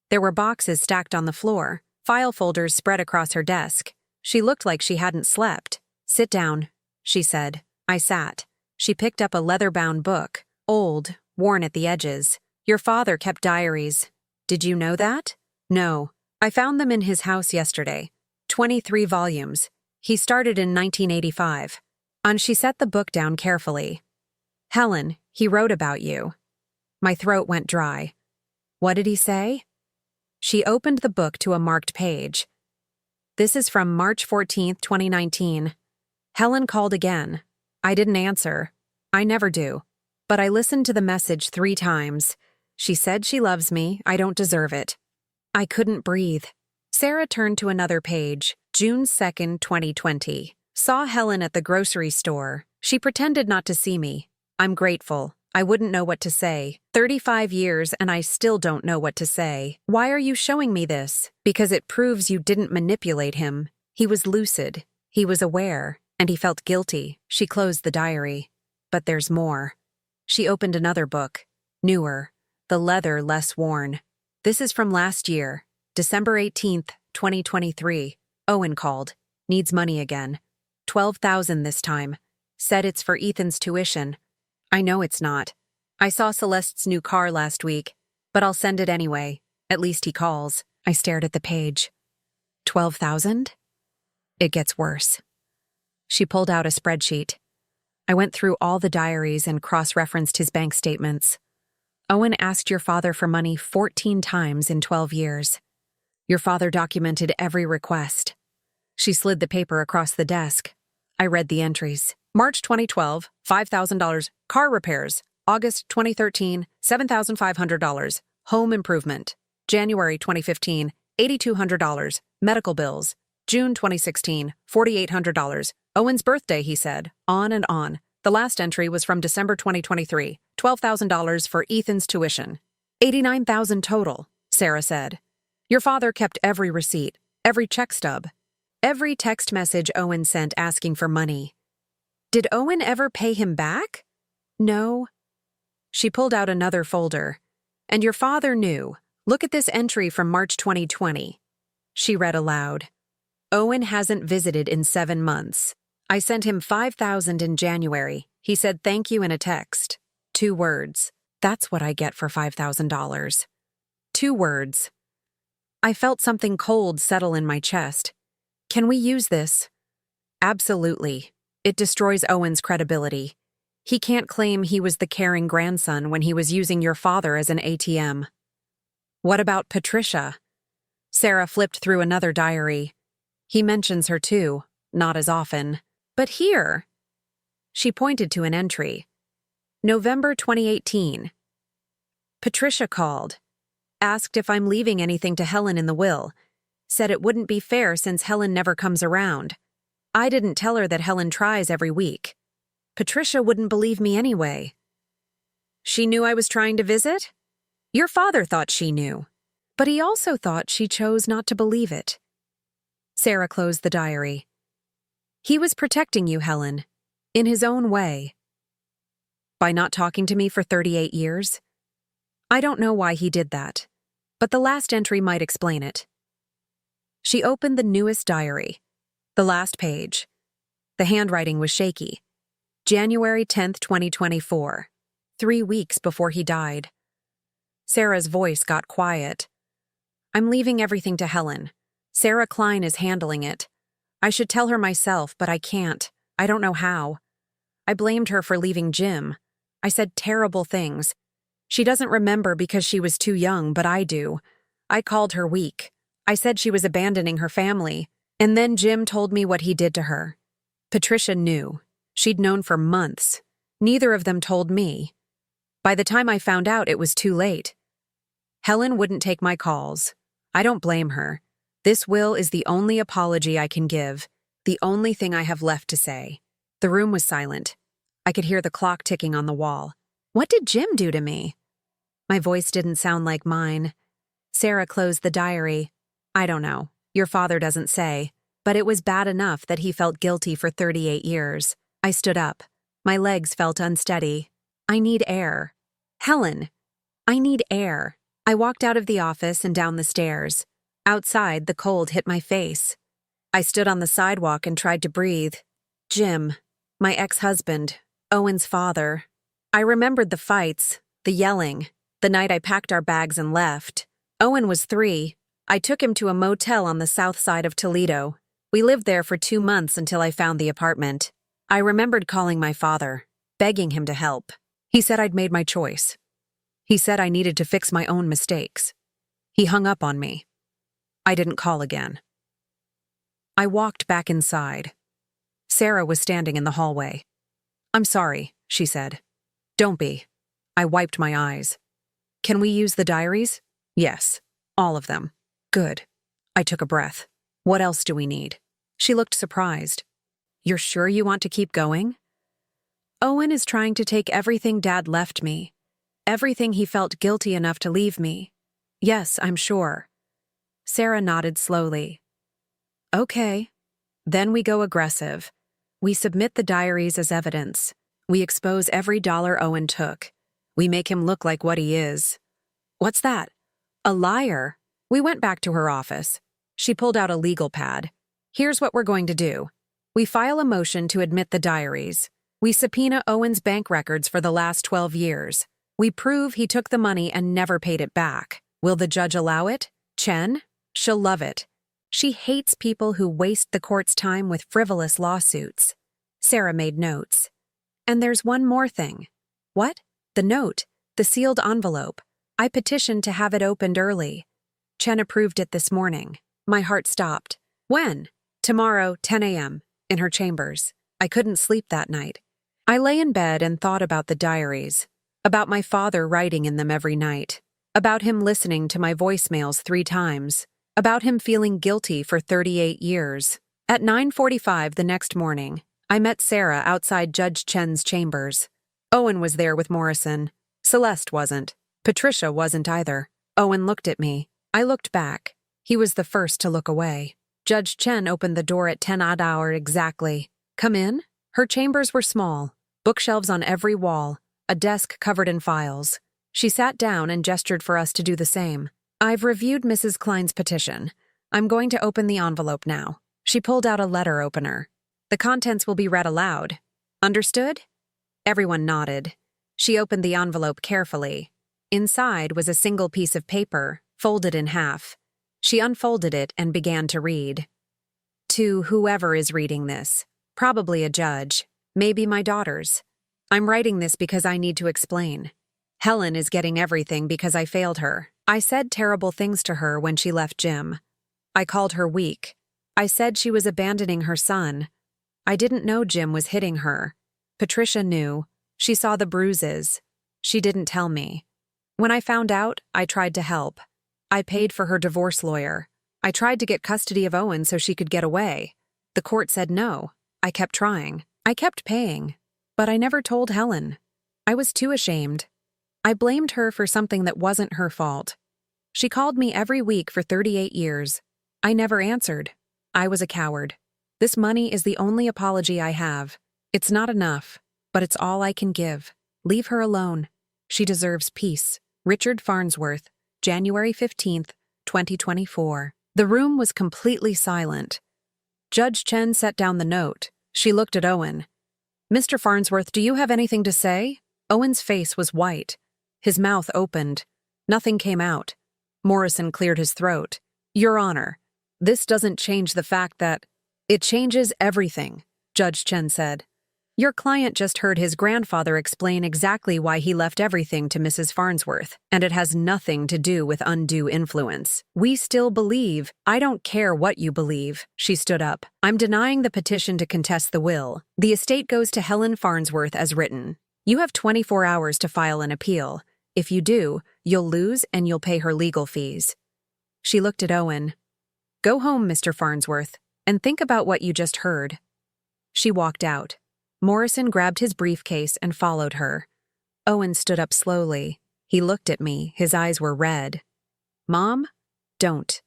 There were boxes stacked on the floor, file folders spread across her desk. She looked like she hadn't slept. "Sit down," she said. I sat. She picked up a leather-bound book, old, worn at the edges. "Your father kept diaries. Did you know that?" "No. I found them in his house yesterday. 23 volumes. He started in 1985. And she set the book down carefully. "Helen, he wrote about you." My throat went dry. "What did he say?" She opened the book to a marked page. "This is from March 14th, 2019. Helen called again. I didn't answer. I never do. But I listened to the message 3 times. She said she loves me. I don't deserve it. I couldn't breathe. Sarah turned to another page. June 2nd, 2020. Saw Helen at the grocery store. She pretended not to see me. I'm grateful. I wouldn't know what to say. 35 years and I still don't know what to say. Why are you showing me this? Because it proves you didn't manipulate him. He was lucid. He was aware. And he felt guilty. She closed the diary. But there's more. She opened another book. Newer. The leather less worn. This is from last year. December 18th, 2023. Owen called. Needs money again. $12,000 this time. Said it's for Ethan's tuition. I know it's not. I saw Celeste's new car last week, but I'll send it anyway. At least he calls. I stared at the page. 12,000? It gets worse. She pulled out a spreadsheet. I went through all the diaries and cross-referenced his bank statements. Owen asked your father for money 14 times in 12 years. Your father documented every request. She slid the paper across the desk. I read the entries. March 2012, $5,000. Car repairs. August 2013, $7,500. Home improvement. January 2015, $8,200. Medical bills. June 2016, $4,800. Owen's birthday, he said. On and on. The last entry was from December 2023, $12,000 for Ethan's tuition. $89,000 total, Sarah said. Your father kept every receipt, every check stub, every text message Owen sent asking for money. Did Owen ever pay him back? No. She pulled out another folder. And your father knew. Look at this entry from March 2020. She read aloud. Owen hasn't visited in 7 months. I sent him $5,000 in January. He said thank you in a text. 2 words. That's what I get for $5,000. 2 words. I felt something cold settle in my chest. Can we use this? Absolutely. It destroys Owen's credibility. He can't claim he was the caring grandson when he was using your father as an ATM. What about Patricia? Sarah flipped through another diary. He mentions her too, not as often. But here, she pointed to an entry. November 2018. Patricia called, asked if I'm leaving anything to Helen in the will, said it wouldn't be fair since Helen never comes around. I didn't tell her that Helen tries every week. Patricia wouldn't believe me anyway. She knew I was trying to visit? Your father thought she knew, but he also thought she chose not to believe it. Sarah closed the diary. He was protecting you, Helen, in his own way. By not talking to me for 38 years? I don't know why he did that, but the last entry might explain it. She opened the newest diary, the last page. The handwriting was shaky. January 10th, 2024, 3 weeks before he died. Sarah's voice got quiet. I'm leaving everything to Helen. Sarah Klein is handling it. I should tell her myself, but I can't. I don't know how. I blamed her for leaving Jim. I said terrible things. She doesn't remember because she was too young, but I do. I called her weak. I said she was abandoning her family. And then Jim told me what he did to her. Patricia knew. She'd known for months. Neither of them told me. By the time I found out, it was too late. Helen wouldn't take my calls. I don't blame her. This will is the only apology I can give, the only thing I have left to say. The room was silent. I could hear the clock ticking on the wall. What did Jim do to me? My voice didn't sound like mine. Sarah closed the diary. I don't know. Your father doesn't say. But it was bad enough that he felt guilty for 38 years. I stood up. My legs felt unsteady. I need air. Helen, I need air. I walked out of the office and down the stairs. Outside, the cold hit my face. I stood on the sidewalk and tried to breathe. Jim, my ex-husband, Owen's father. I remembered the fights, the yelling, the night I packed our bags and left. Owen was 3. I took him to a motel on the south side of Toledo. We lived there for 2 months until I found the apartment. I remembered calling my father, begging him to help. He said I'd made my choice. He said I needed to fix my own mistakes. He hung up on me. I didn't call again. I walked back inside. Sarah was standing in the hallway. I'm sorry, she said. Don't be. I wiped my eyes. Can we use the diaries? Yes. All of them. Good. I took a breath. What else do we need? She looked surprised. You're sure you want to keep going? Owen is trying to take everything Dad left me. Everything he felt guilty enough to leave me. Yes, I'm sure. Sarah nodded slowly. Okay. Then we go aggressive. We submit the diaries as evidence. We expose every dollar Owen took. We make him look like what he is. What's that? A liar. We went back to her office. She pulled out a legal pad. Here's what we're going to do. We file a motion to admit the diaries. We subpoena Owen's bank records for the last 12 years. We prove he took the money and never paid it back. Will the judge allow it? Chen? She'll love it. She hates people who waste the court's time with frivolous lawsuits. Sarah made notes. And there's one more thing. What? The note. The sealed envelope. I petitioned to have it opened early. Chen approved it this morning. My heart stopped. When? Tomorrow, 10 a.m., in her chambers. I couldn't sleep that night. I lay in bed and thought about the diaries, about my father writing in them every night, about him listening to my voicemails 3 times, about him feeling guilty for 38 years. At 9:45 the next morning, I met Sarah outside Judge Chen's chambers. Owen was there with Morrison. Celeste wasn't. Patricia wasn't either. Owen looked at me. I looked back. He was the first to look away. Judge Chen opened the door at 10-odd hour exactly. Come in? Her chambers were small, bookshelves on every wall, a desk covered in files. She sat down and gestured for us to do the same. I've reviewed Mrs. Klein's petition. I'm going to open the envelope now. She pulled out a letter opener. The contents will be read aloud. Understood? Everyone nodded. She opened the envelope carefully. Inside was a single piece of paper, folded in half. She unfolded it and began to read. To whoever is reading this, probably a judge, maybe my daughters. I'm writing this because I need to explain. Helen is getting everything because I failed her. I said terrible things to her when she left Jim. I called her weak. I said she was abandoning her son. I didn't know Jim was hitting her. Patricia knew. She saw the bruises. She didn't tell me. When I found out, I tried to help. I paid for her divorce lawyer. I tried to get custody of Owen so she could get away. The court said no. I kept trying. I kept paying. But I never told Helen. I was too ashamed. I blamed her for something that wasn't her fault. She called me every week for 38 years. I never answered. I was a coward. This money is the only apology I have. It's not enough, but it's all I can give. Leave her alone. She deserves peace. Richard Farnsworth, January 15th, 2024. The room was completely silent. Judge Chen set down the note. She looked at Owen. Mr. Farnsworth, do you have anything to say? Owen's face was white. His mouth opened. Nothing came out. Morrison cleared his throat. Your Honor, this doesn't change the fact that... It changes everything, Judge Chen said. Your client just heard his grandfather explain exactly why he left everything to Mrs. Farnsworth, and it has nothing to do with undue influence. We still believe. I don't care what you believe. She stood up. I'm denying the petition to contest the will. The estate goes to Helen Farnsworth as written. You have 24 hours to file an appeal. If you do, you'll lose and you'll pay her legal fees. She looked at Owen. Go home, Mr. Farnsworth, and think about what you just heard. She walked out. Morrison grabbed his briefcase and followed her. Owen stood up slowly. He looked at me. His eyes were red. Mom? Don't.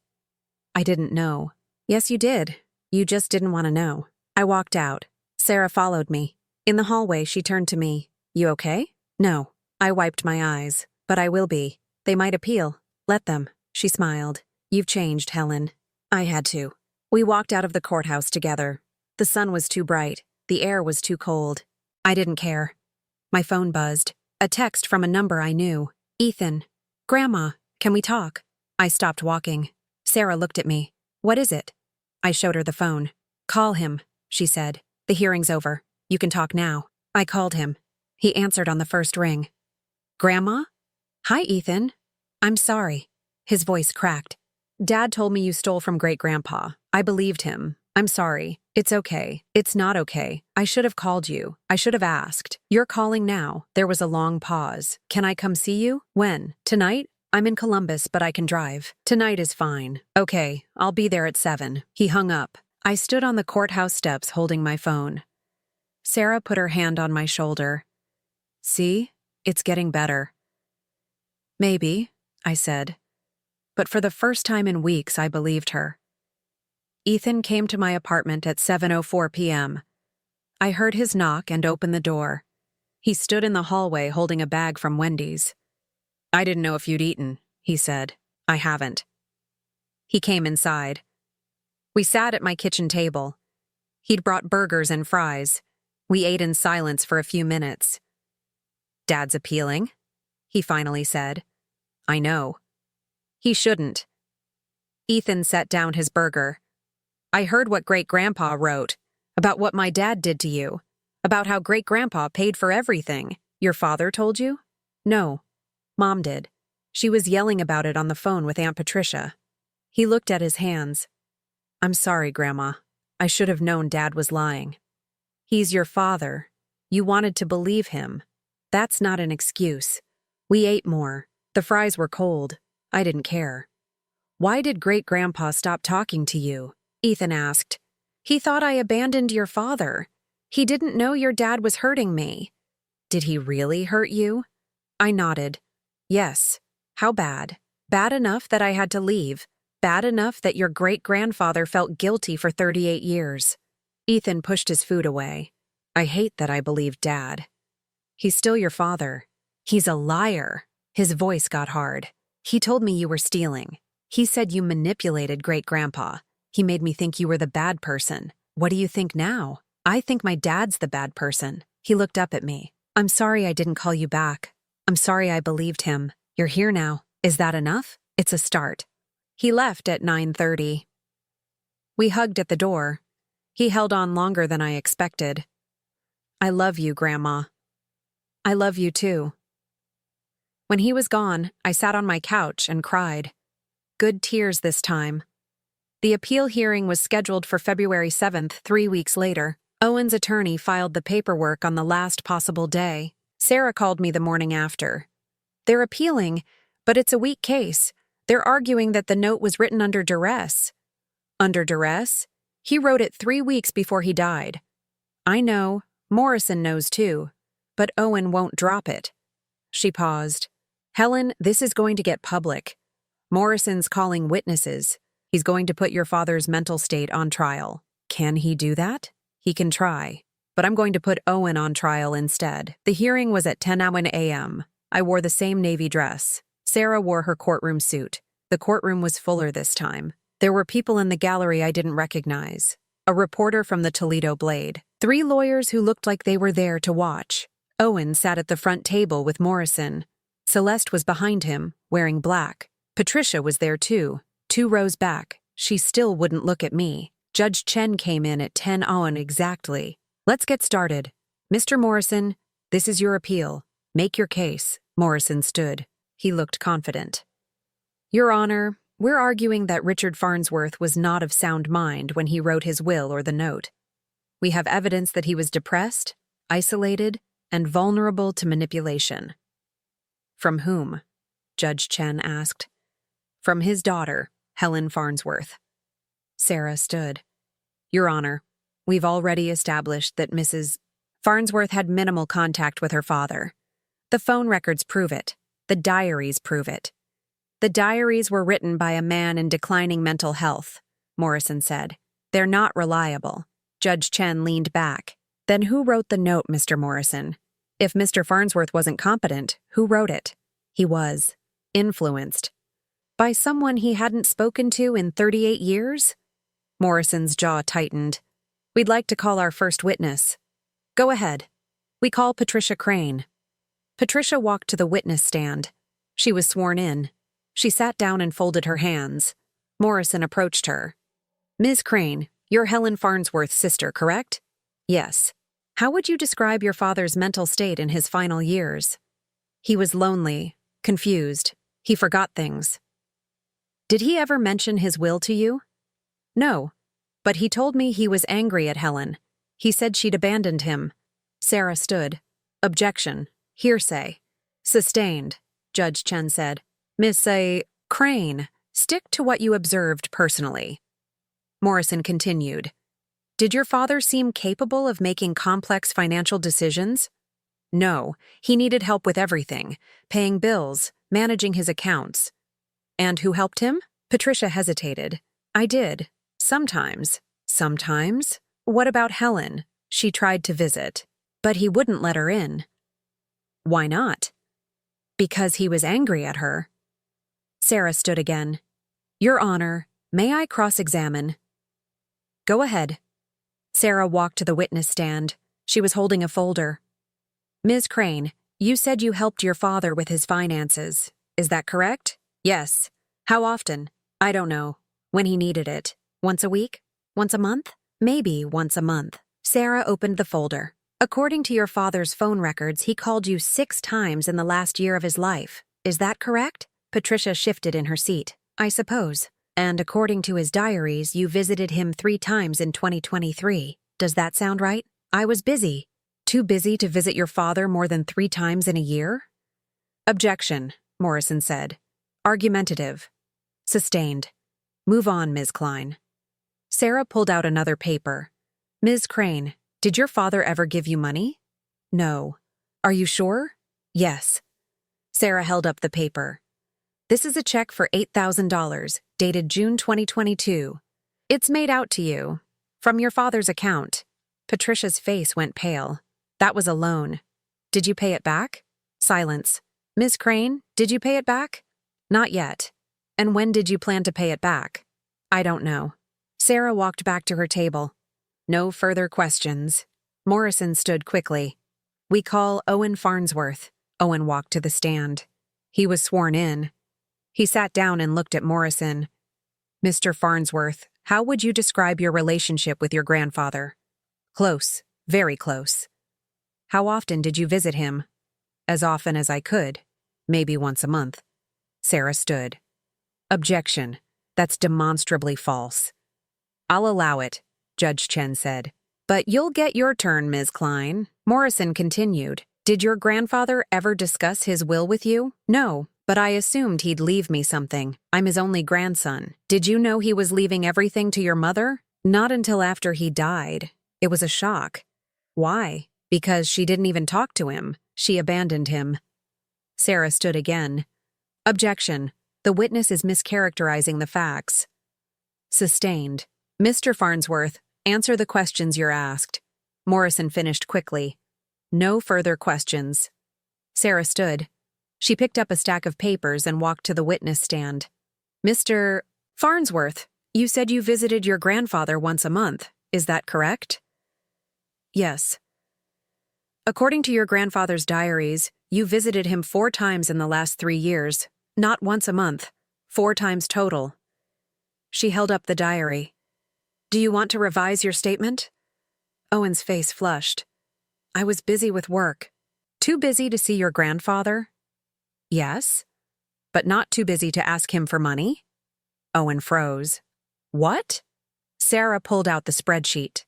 I didn't know. Yes, you did. You just didn't want to know. I walked out. Sarah followed me. In the hallway, she turned to me. You okay? No. I wiped my eyes. But I will be. They might appeal. Let them. She smiled. You've changed, Helen. I had to. We walked out of the courthouse together. The sun was too bright. The air was too cold. I didn't care. My phone buzzed. A text from a number I knew. Ethan. Grandma, can we talk? I stopped walking. Sarah looked at me. What is it? I showed her the phone. Call him, she said. The hearing's over. You can talk now. I called him. He answered on the first ring. Grandma? Hi, Ethan. I'm sorry. His voice cracked. Dad told me you stole from great-grandpa. I believed him, I'm sorry. It's okay. It's not okay. I should have called you. I should have asked. You're calling now. There was a long pause. Can I come see you? When? Tonight? I'm in Columbus, but I can drive. Tonight is fine. Okay, I'll be there at 7. He hung up. I stood on the courthouse steps holding my phone. Sarah put her hand on my shoulder. See? It's getting better. Maybe, I said. But for the first time in weeks, I believed her. Ethan came to my apartment at 7:04 p.m. I heard his knock and opened the door. He stood in the hallway holding a bag from Wendy's. I didn't know if you'd eaten, he said. I haven't. He came inside. We sat at my kitchen table. He'd brought burgers and fries. We ate in silence for a few minutes. Dad's appealing, he finally said. I know. He shouldn't. Ethan set down his burger. I heard what Great-Grandpa wrote, about what my dad did to you, about how Great-Grandpa paid for everything. Your father told you? No. Mom did. She was yelling about it on the phone with Aunt Patricia. He looked at his hands. I'm sorry, Grandma. I should have known Dad was lying. He's your father. You wanted to believe him. That's not an excuse. We ate more. The fries were cold. I didn't care. Why did Great-Grandpa stop talking to you? Ethan asked. He thought I abandoned your father. He didn't know your dad was hurting me. Did he really hurt you? I nodded. Yes. How bad? Bad enough that I had to leave. Bad enough that your great-grandfather felt guilty for 38 years. Ethan pushed his food away. I hate that I believed Dad. He's still your father. He's a liar. His voice got hard. He told me you were stealing. He said you manipulated Great-Grandpa. He made me think you were the bad person. What do you think now? I think my dad's the bad person. He looked up at me. I'm sorry I didn't call you back. I'm sorry I believed him. You're here now. Is that enough? It's a start. He left at 9:30. We hugged at the door. He held on longer than I expected. I love you, Grandma. I love you too. When he was gone, I sat on my couch and cried. Good tears this time. The appeal hearing was scheduled for February 7th, 3 weeks later. Owen's attorney filed the paperwork on the last possible day. Sarah called me the morning after. They're appealing, but it's a weak case. They're arguing that the note was written under duress. Under duress? He wrote it 3 weeks before he died. I know. Morrison knows too. But Owen won't drop it. She paused. Helen, this is going to get public. Morrison's calling witnesses. He's going to put your father's mental state on trial. Can he do that? He can try. But I'm going to put Owen on trial instead. The hearing was at 10 a.m. I wore the same navy dress. Sarah wore her courtroom suit. The courtroom was fuller this time. There were people in the gallery I didn't recognize. A reporter from the Toledo Blade. 3 lawyers who looked like they were there to watch. Owen sat at the front table with Morrison. Celeste was behind him, wearing black. Patricia was there too. 2 rows back. She still wouldn't look at me. Judge Chen came in at 10 on exactly. Let's get started. Mr. Morrison, this is your appeal. Make your case. Morrison stood. He looked confident. Your Honor, we're arguing that Richard Farnsworth was not of sound mind when he wrote his will or the note. We have evidence that he was depressed, isolated, and vulnerable to manipulation. From whom? Judge Chen asked. From his daughter, Helen Farnsworth. Sarah stood. Your Honor, we've already established that Mrs. Farnsworth had minimal contact with her father. The phone records prove it. The diaries prove it. The diaries were written by a man in declining mental health, Morrison said. They're not reliable. Judge Chen leaned back. Then who wrote the note, Mr. Morrison? If Mr. Farnsworth wasn't competent, who wrote it? He was. Influenced. By someone he hadn't spoken to in 38 years? Morrison's jaw tightened. We'd like to call our first witness. Go ahead. We call Patricia Crane. Patricia walked to the witness stand. She was sworn in. She sat down and folded her hands. Morrison approached her. Ms. Crane, you're Helen Farnsworth's sister, correct? Yes. How would you describe your father's mental state in his final years? He was lonely, confused. He forgot things. Did he ever mention his will to you? No. But he told me he was angry at Helen. He said she'd abandoned him. Sarah stood. Objection. Hearsay. Sustained, Judge Chen said. Miss Crane, stick to what you observed personally. Morrison continued. Did your father seem capable of making complex financial decisions? No, he needed help with everything, paying bills, managing his accounts. And who helped him? Patricia hesitated. I did. Sometimes. Sometimes? What about Helen? She tried to visit. But he wouldn't let her in. Why not? Because he was angry at her. Sarah stood again. Your Honor, may I cross-examine? Go ahead. Sarah walked to the witness stand. She was holding a folder. Ms. Crane, you said you helped your father with his finances. Is that correct? Yes. How often? I don't know. When he needed it. Once a week? Once a month? Maybe once a month. Sarah opened the folder. According to your father's phone records, he called you 6 times in the last year of his life. Is that correct? Patricia shifted in her seat. I suppose. And according to his diaries, you visited him 3 times in 2023. Does that sound right? I was busy. Too busy to visit your father more than 3 times in a year? Objection, Morrison said. Argumentative. Sustained. Move on, Ms. Klein. Sarah pulled out another paper. Ms. Crane, did your father ever give you money? No. Are you sure? Yes. Sarah held up the paper. This is a check for $8,000, dated June 2022. It's made out to you. From your father's account. Patricia's face went pale. That was a loan. Did you pay it back? Silence. Ms. Crane, did you pay it back? Not yet. And when did you plan to pay it back? I don't know. Sarah walked back to her table. No further questions. Morrison stood quickly. We call Owen Farnsworth. Owen walked to the stand. He was sworn in. He sat down and looked at Morrison. Mr. Farnsworth, how would you describe your relationship with your grandfather? Close. Very close. How often did you visit him? As often as I could. Maybe once a month. Sarah stood. Objection. That's demonstrably false. I'll allow it, Judge Chen said. But you'll get your turn, Ms. Klein. Morrison continued. Did your grandfather ever discuss his will with you? No, but I assumed he'd leave me something. I'm his only grandson. Did you know he was leaving everything to your mother? Not until after he died. It was a shock. Why? Because she didn't even talk to him. She abandoned him. Sarah stood again. Objection. The witness is mischaracterizing the facts. Sustained. Mr. Farnsworth, answer the questions you're asked. Morrison finished quickly. No further questions. Sarah stood. She picked up a stack of papers and walked to the witness stand. Mr. Farnsworth, you said you visited your grandfather once a month. Is that correct? Yes. According to your grandfather's diaries, you visited him 4 times in the last 3 years. Not once a month. 4 times total. She held up the diary. Do you want to revise your statement? Owen's face flushed. I was busy with work. Too busy to see your grandfather? Yes. But not too busy to ask him for money? Owen froze. What? Sarah pulled out the spreadsheet.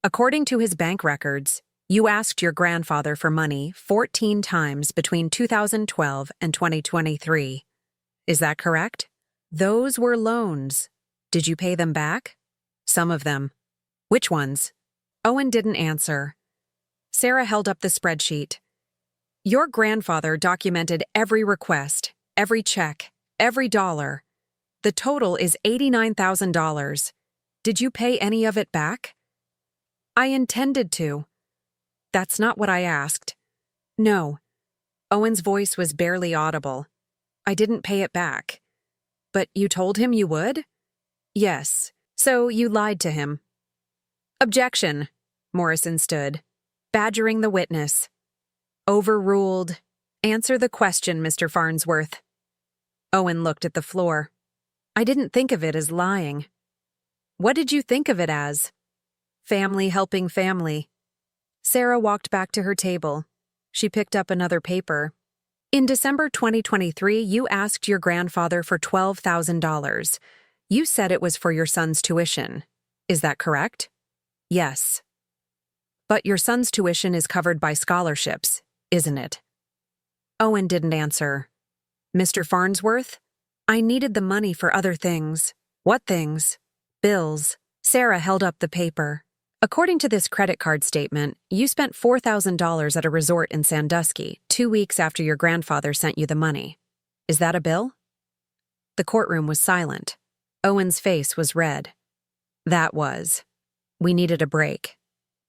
According to his bank records, you asked your grandfather for money 14 times between 2012 and 2023. Is that correct? Those were loans. Did you pay them back? Some of them. Which ones? Owen didn't answer. Sarah held up the spreadsheet. Your grandfather documented every request, every check, every dollar. The total is $89,000. Did you pay any of it back? I intended to. That's not what I asked. No. Owen's voice was barely audible. I didn't pay it back. But you told him you would? Yes. So you lied to him. Objection. Morrison stood, badgering the witness. Overruled. Answer the question, Mr. Farnsworth. Owen looked at the floor. I didn't think of it as lying. What did you think of it as? Family helping family. Sarah walked back to her table. She picked up another paper. In December 2023, you asked your grandfather for $12,000. You said it was for your son's tuition. Is that correct? Yes. But your son's tuition is covered by scholarships, isn't it? Owen didn't answer. Mr. Farnsworth? I needed the money for other things. What things? Bills. Sarah held up the paper. According to this credit card statement, you spent $4,000 at a resort in Sandusky 2 weeks after your grandfather sent you the money. Is that a bill? The courtroom was silent. Owen's face was red. That was. We needed a break.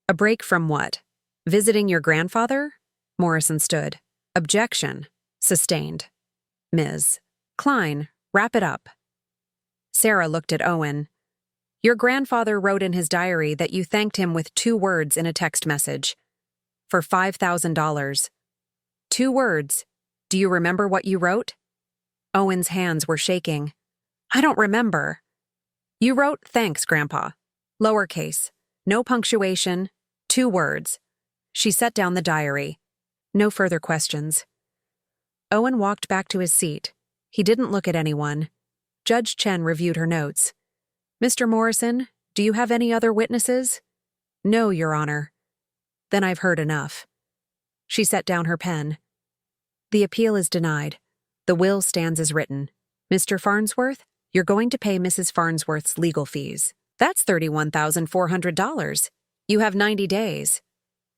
A break from what? Visiting your grandfather? Morrison stood. Objection. Sustained. Ms. Klein, wrap it up. Sarah looked at Owen. Your grandfather wrote in his diary that you thanked him with 2 words in a text message. For $5,000. 2 words. Do you remember what you wrote? Owen's hands were shaking. I don't remember. You wrote, thanks, Grandpa. Lowercase. No punctuation. 2 words. She set down the diary. No further questions. Owen walked back to his seat. He didn't look at anyone. Judge Chen reviewed her notes. Mr. Morrison, do you have any other witnesses? No, Your Honor. Then I've heard enough. She set down her pen. The appeal is denied. The will stands as written. Mr. Farnsworth, you're going to pay Mrs. Farnsworth's legal fees. That's $31,400. You have 90 days.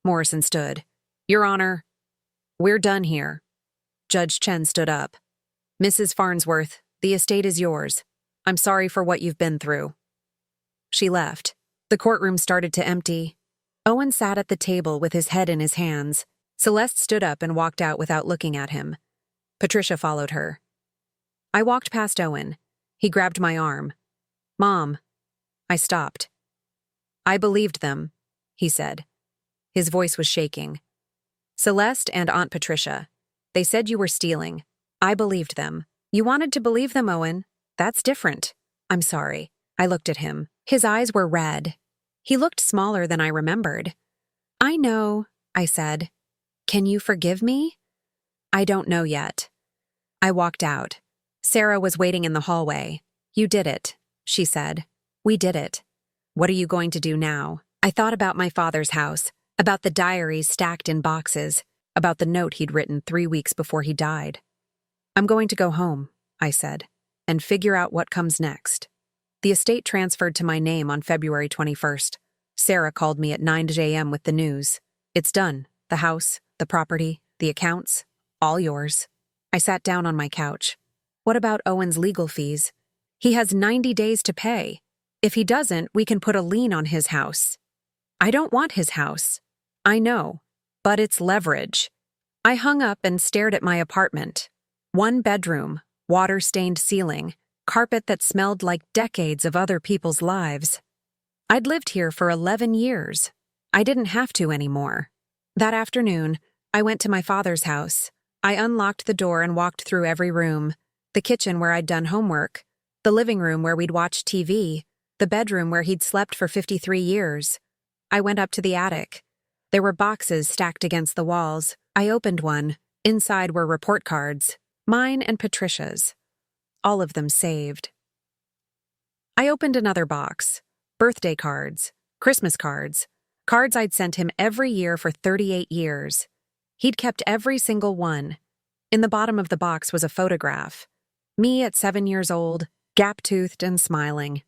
Morrison stood. Your Honor, we're done here. Judge Chen stood up. Mrs. Farnsworth, the estate is yours. I'm sorry for what you've been through. She left. The courtroom started to empty. Owen sat at the table with his head in his hands. Celeste stood up and walked out without looking at him. Patricia followed her. I walked past Owen. He grabbed my arm. Mom. I stopped. I believed them, he said. His voice was shaking. Celeste and Aunt Patricia. They said you were stealing. I believed them. You wanted to believe them, Owen. That's different. I'm sorry. I looked at him. His eyes were red. He looked smaller than I remembered. I know, I said. Can you forgive me? I don't know yet. I walked out. Sarah was waiting in the hallway. You did it, she said. We did it. What are you going to do now? I thought about my father's house, about the diaries stacked in boxes, about the note he'd written 3 weeks before he died. I'm going to go home, I said, and figure out what comes next. The estate transferred to my name on February 21st. Sarah called me at 9 a.m. with the news. It's done. The house, the property, the accounts, all yours. I sat down on my couch. What about Owen's legal fees? He has 90 days to pay. If he doesn't, we can put a lien on his house. I don't want his house. I know, but it's leverage. I hung up and stared at my apartment. 1 bedroom, water-stained ceiling, carpet that smelled like decades of other people's lives. I'd lived here for 11 years. I didn't have to anymore. That afternoon, I went to my father's house. I unlocked the door and walked through every room. The kitchen where I'd done homework, the living room where we'd watched TV, the bedroom where he'd slept for 53 years. I went up to the attic. There were boxes stacked against the walls. I opened one. Inside were report cards, mine and Patricia's. All of them saved. I opened another box. Birthday cards, Christmas cards, cards I'd sent him every year for 38 years. He'd kept every single one. In the bottom of the box was a photograph. Me at 7 years old, gap-toothed and smiling.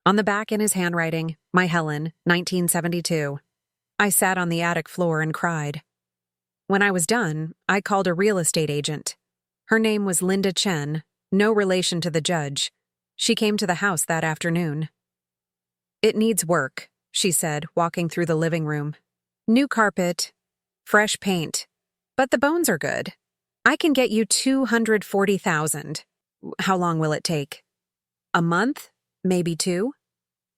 On the back in his handwriting, my Helen, 1972. I sat on the attic floor and cried. When I was done, I called a real estate agent. Her name was Linda Chen, no relation to the judge. She came to the house that afternoon. It needs work, she said, walking through the living room. New carpet, fresh paint, but the bones are good. I can get you $240,000. How long will it take? A month? Maybe 2?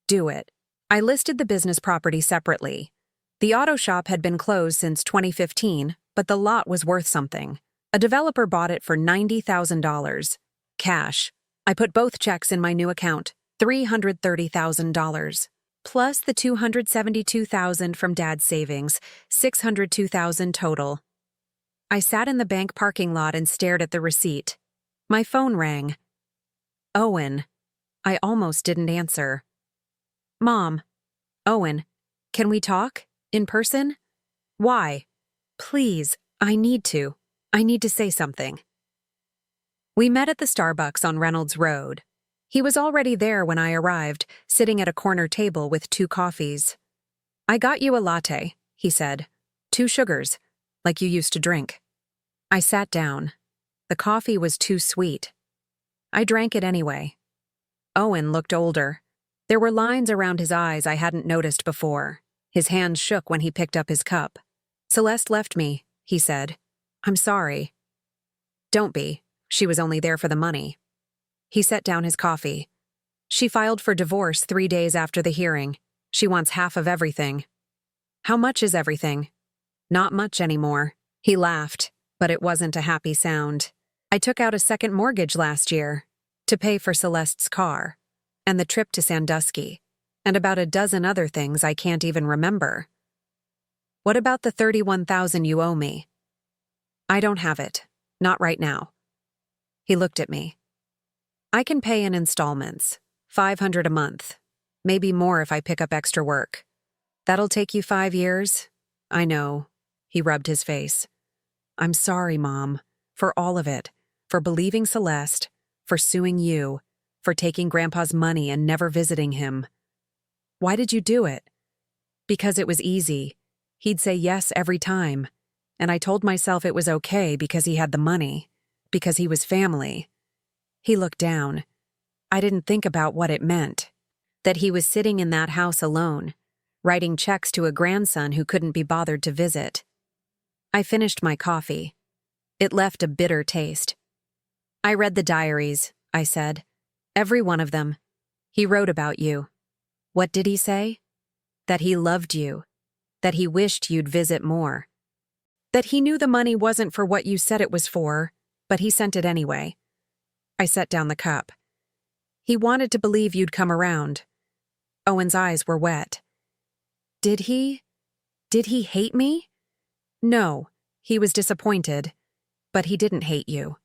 Do it. I listed the business property separately. The auto shop had been closed since 2015, but the lot was worth something. A developer bought it for $90,000. Cash. I put both checks in my new account, $330,000. Plus the $272,000 from Dad's savings, $602,000 total. I sat in the bank parking lot and stared at the receipt. My phone rang. Owen. I almost didn't answer. Mom. Owen. Can we talk? In person? Why? Please, I need to. I need to say something. We met at the Starbucks on Reynolds Road. He was already there when I arrived, sitting at a corner table with 2 coffees. I got you a latte, he said. 2 sugars, like you used to drink. I sat down. The coffee was too sweet. I drank it anyway. Owen looked older. There were lines around his eyes I hadn't noticed before. His hands shook when he picked up his cup. Celeste left me, he said. I'm sorry. Don't be. She was only there for the money. He set down his coffee. She filed for divorce 3 days after the hearing. She wants half of everything. How much is everything? Not much anymore. He laughed, but it wasn't a happy sound. I took out a second mortgage last year to pay for Celeste's car, and the trip to Sandusky, and about a dozen other things I can't even remember. What about the $31,000 you owe me? I don't have it. Not right now. He looked at me. I can pay in installments, $500 a month, maybe more if I pick up extra work. That'll take you 5 years? I know. He rubbed his face. I'm sorry, Mom, for all of it, for believing Celeste, for suing you, for taking Grandpa's money and never visiting him. Why did you do it? Because it was easy. He'd say yes every time, and I told myself it was okay because he had the money, because he was family. He looked down. I didn't think about what it meant, that he was sitting in that house alone, writing checks to a grandson who couldn't be bothered to visit. I finished my coffee. It left a bitter taste. I read the diaries, I said. Every one of them. He wrote about you. What did he say? That he loved you. That he wished you'd visit more. That he knew the money wasn't for what you said it was for, but he sent it anyway. I set down the cup. He wanted to believe you'd come around. Owen's eyes were wet. Did he? Did he hate me? No, he was disappointed, but he didn't hate you.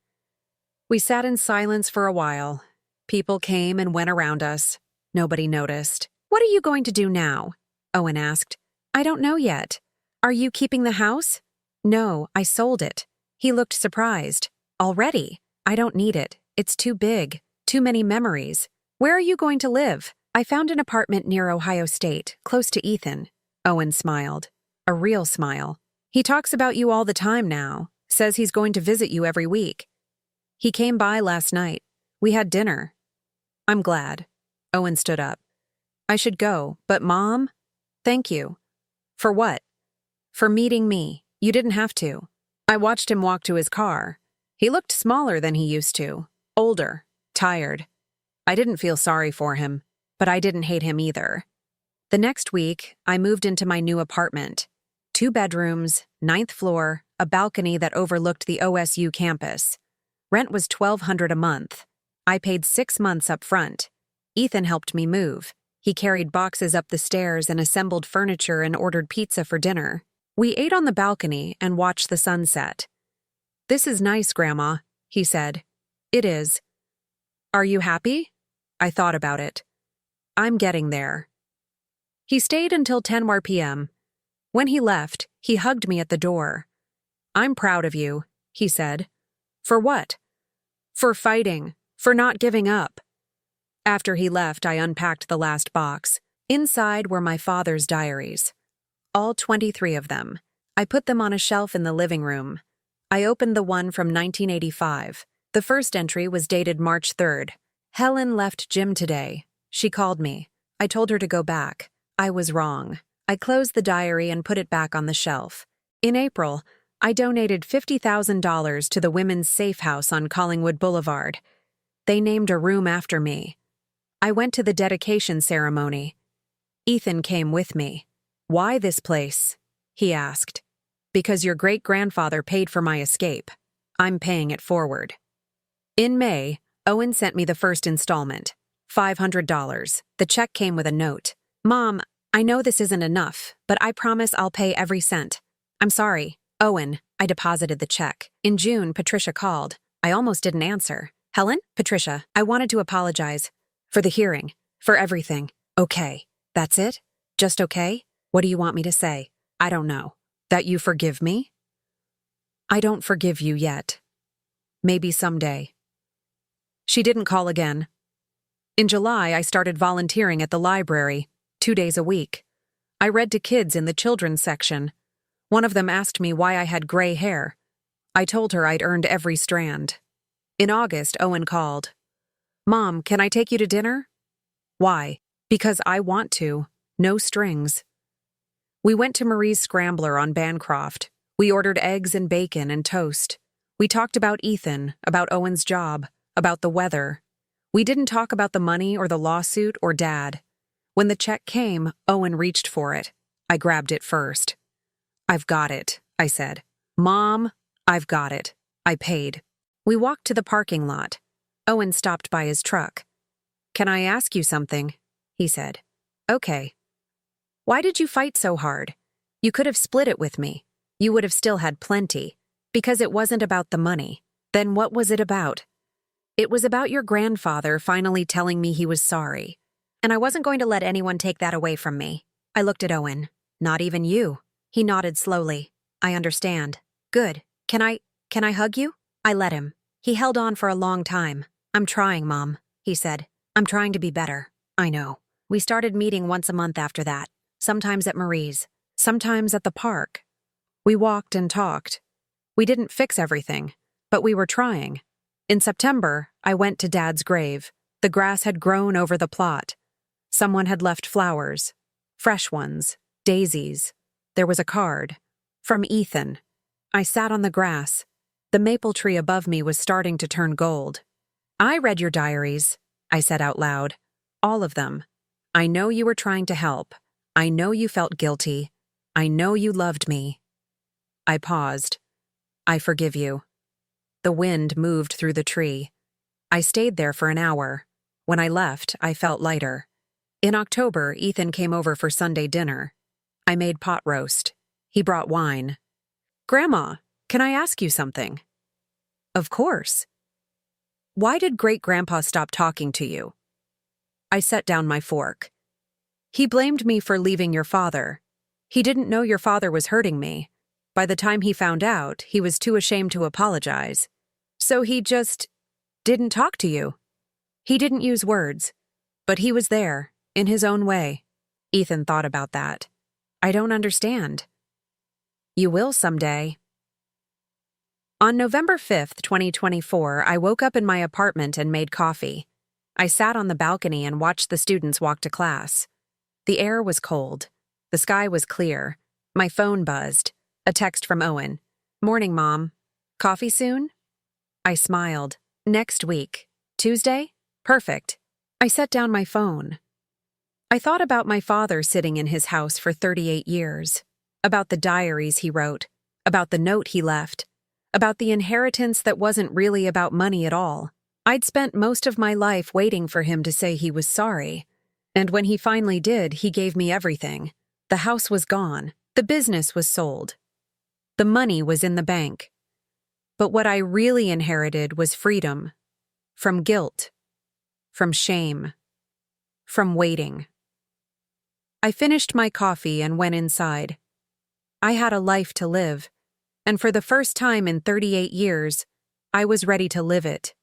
We sat in silence for a while. People came and went around us. Nobody noticed. What are you going to do now? Owen asked. I don't know yet. Are you keeping the house? No, I sold it. He looked surprised. Already? I don't need it. It's too big. Too many memories. Where are you going to live? I found an apartment near Ohio State, close to Ethan. Owen smiled. A real smile. He talks about you all the time now. Says he's going to visit you every week. He came by last night. We had dinner. I'm glad. Owen stood up. I should go, but Mom? Thank you. For what? For meeting me. You didn't have to. I watched him walk to his car. He looked smaller than he used to. Older. Tired. I didn't feel sorry for him, but I didn't hate him either. The next week, I moved into my new apartment. 2 bedrooms, 9th floor, a balcony that overlooked the OSU campus. Rent was $1,200 a month. I paid 6 months up front. Ethan helped me move. He carried boxes up the stairs and assembled furniture and ordered pizza for dinner. We ate on the balcony and watched the sunset. This is nice, Grandma, he said. It is. Are you happy? I thought about it. I'm getting there. He stayed until 10 p.m. When he left, he hugged me at the door. I'm proud of you, he said. For what? For fighting, for not giving up. After he left, I unpacked the last box. Inside were my father's diaries. All 23 of them. I put them on a shelf in the living room. I opened the one from 1985. The first entry was dated March 3rd. Helen left gym today. She called me. I told her to go back. I was wrong. I closed the diary and put it back on the shelf. In April, I donated $50,000 to the Women's Safe House on Collingwood Boulevard. They named a room after me. I went to the dedication ceremony. Ethan came with me. Why this place? He asked. Because your great-grandfather paid for my escape. I'm paying it forward. In May, Owen sent me the first installment, $500. The check came with a note. Mom, I know this isn't enough, but I promise I'll pay every cent. I'm sorry. Owen, I deposited the check. In June, Patricia called. I almost didn't answer. Helen? Patricia, I wanted to apologize. For the hearing. For everything. Okay. That's it? Just okay? What do you want me to say? I don't know. That you forgive me? I don't forgive you yet. Maybe someday. She didn't call again. In July, I started volunteering at the library, 2 days a week. I read to kids in the children's section. One of them asked me why I had gray hair. I told her I'd earned every strand. In August, Owen called. Mom, can I take you to dinner? Why? Because I want to. No strings. We went to Marie's Scrambler on Bancroft. We ordered eggs and bacon and toast. We talked about Ethan, about Owen's job, about the weather. We didn't talk about the money or the lawsuit or Dad. When the check came, Owen reached for it. I grabbed it first. I've got it, I said. Mom, I've got it. I paid. We walked to the parking lot. Owen stopped by his truck. Can I ask you something? He said. Okay. Why did you fight so hard? You could have split it with me. You would have still had plenty. Because it wasn't about the money. Then what was it about? It was about your grandfather finally telling me he was sorry. And I wasn't going to let anyone take that away from me. I looked at Owen. Not even you. He nodded slowly. I understand. Good. Can I hug you? I let him. He held on for a long time. I'm trying, Mom, he said. I'm trying to be better. I know. We started meeting once a month after that. Sometimes at Marie's. Sometimes at the park. We walked and talked. We didn't fix everything, but we were trying. In September, I went to Dad's grave. The grass had grown over the plot. Someone had left flowers. Fresh ones. Daisies. There was a card. From Ethan. I sat on the grass. The maple tree above me was starting to turn gold. I read your diaries, I said out loud. All of them. I know you were trying to help. I know you felt guilty. I know you loved me. I paused. I forgive you. The wind moved through the tree. I stayed there for an hour. When I left, I felt lighter. In October, Ethan came over for Sunday dinner. I made pot roast. He brought wine. Grandma, can I ask you something? Of course. Why did Great-Grandpa stop talking to you? I set down my fork. He blamed me for leaving your father. He didn't know your father was hurting me. By the time he found out, he was too ashamed to apologize. So he just didn't talk to you. He didn't use words, but he was there, in his own way. Ethan thought about that. I don't understand. You will someday. On November 5th, 2024, I woke up in my apartment and made coffee. I sat on the balcony and watched the students walk to class. The air was cold. The sky was clear. My phone buzzed. A text from Owen. Morning, Mom. Coffee soon? I smiled. Next week. Tuesday? Perfect. I set down my phone. I thought about my father sitting in his house for 38 years. About the diaries he wrote. About the note he left. About the inheritance that wasn't really about money at all. I'd spent most of my life waiting for him to say he was sorry. And when he finally did, he gave me everything. The house was gone. The business was sold. The money was in the bank. But what I really inherited was freedom. From guilt. From shame. From waiting. I finished my coffee and went inside. I had a life to live, and for the first time in 38 years, I was ready to live it.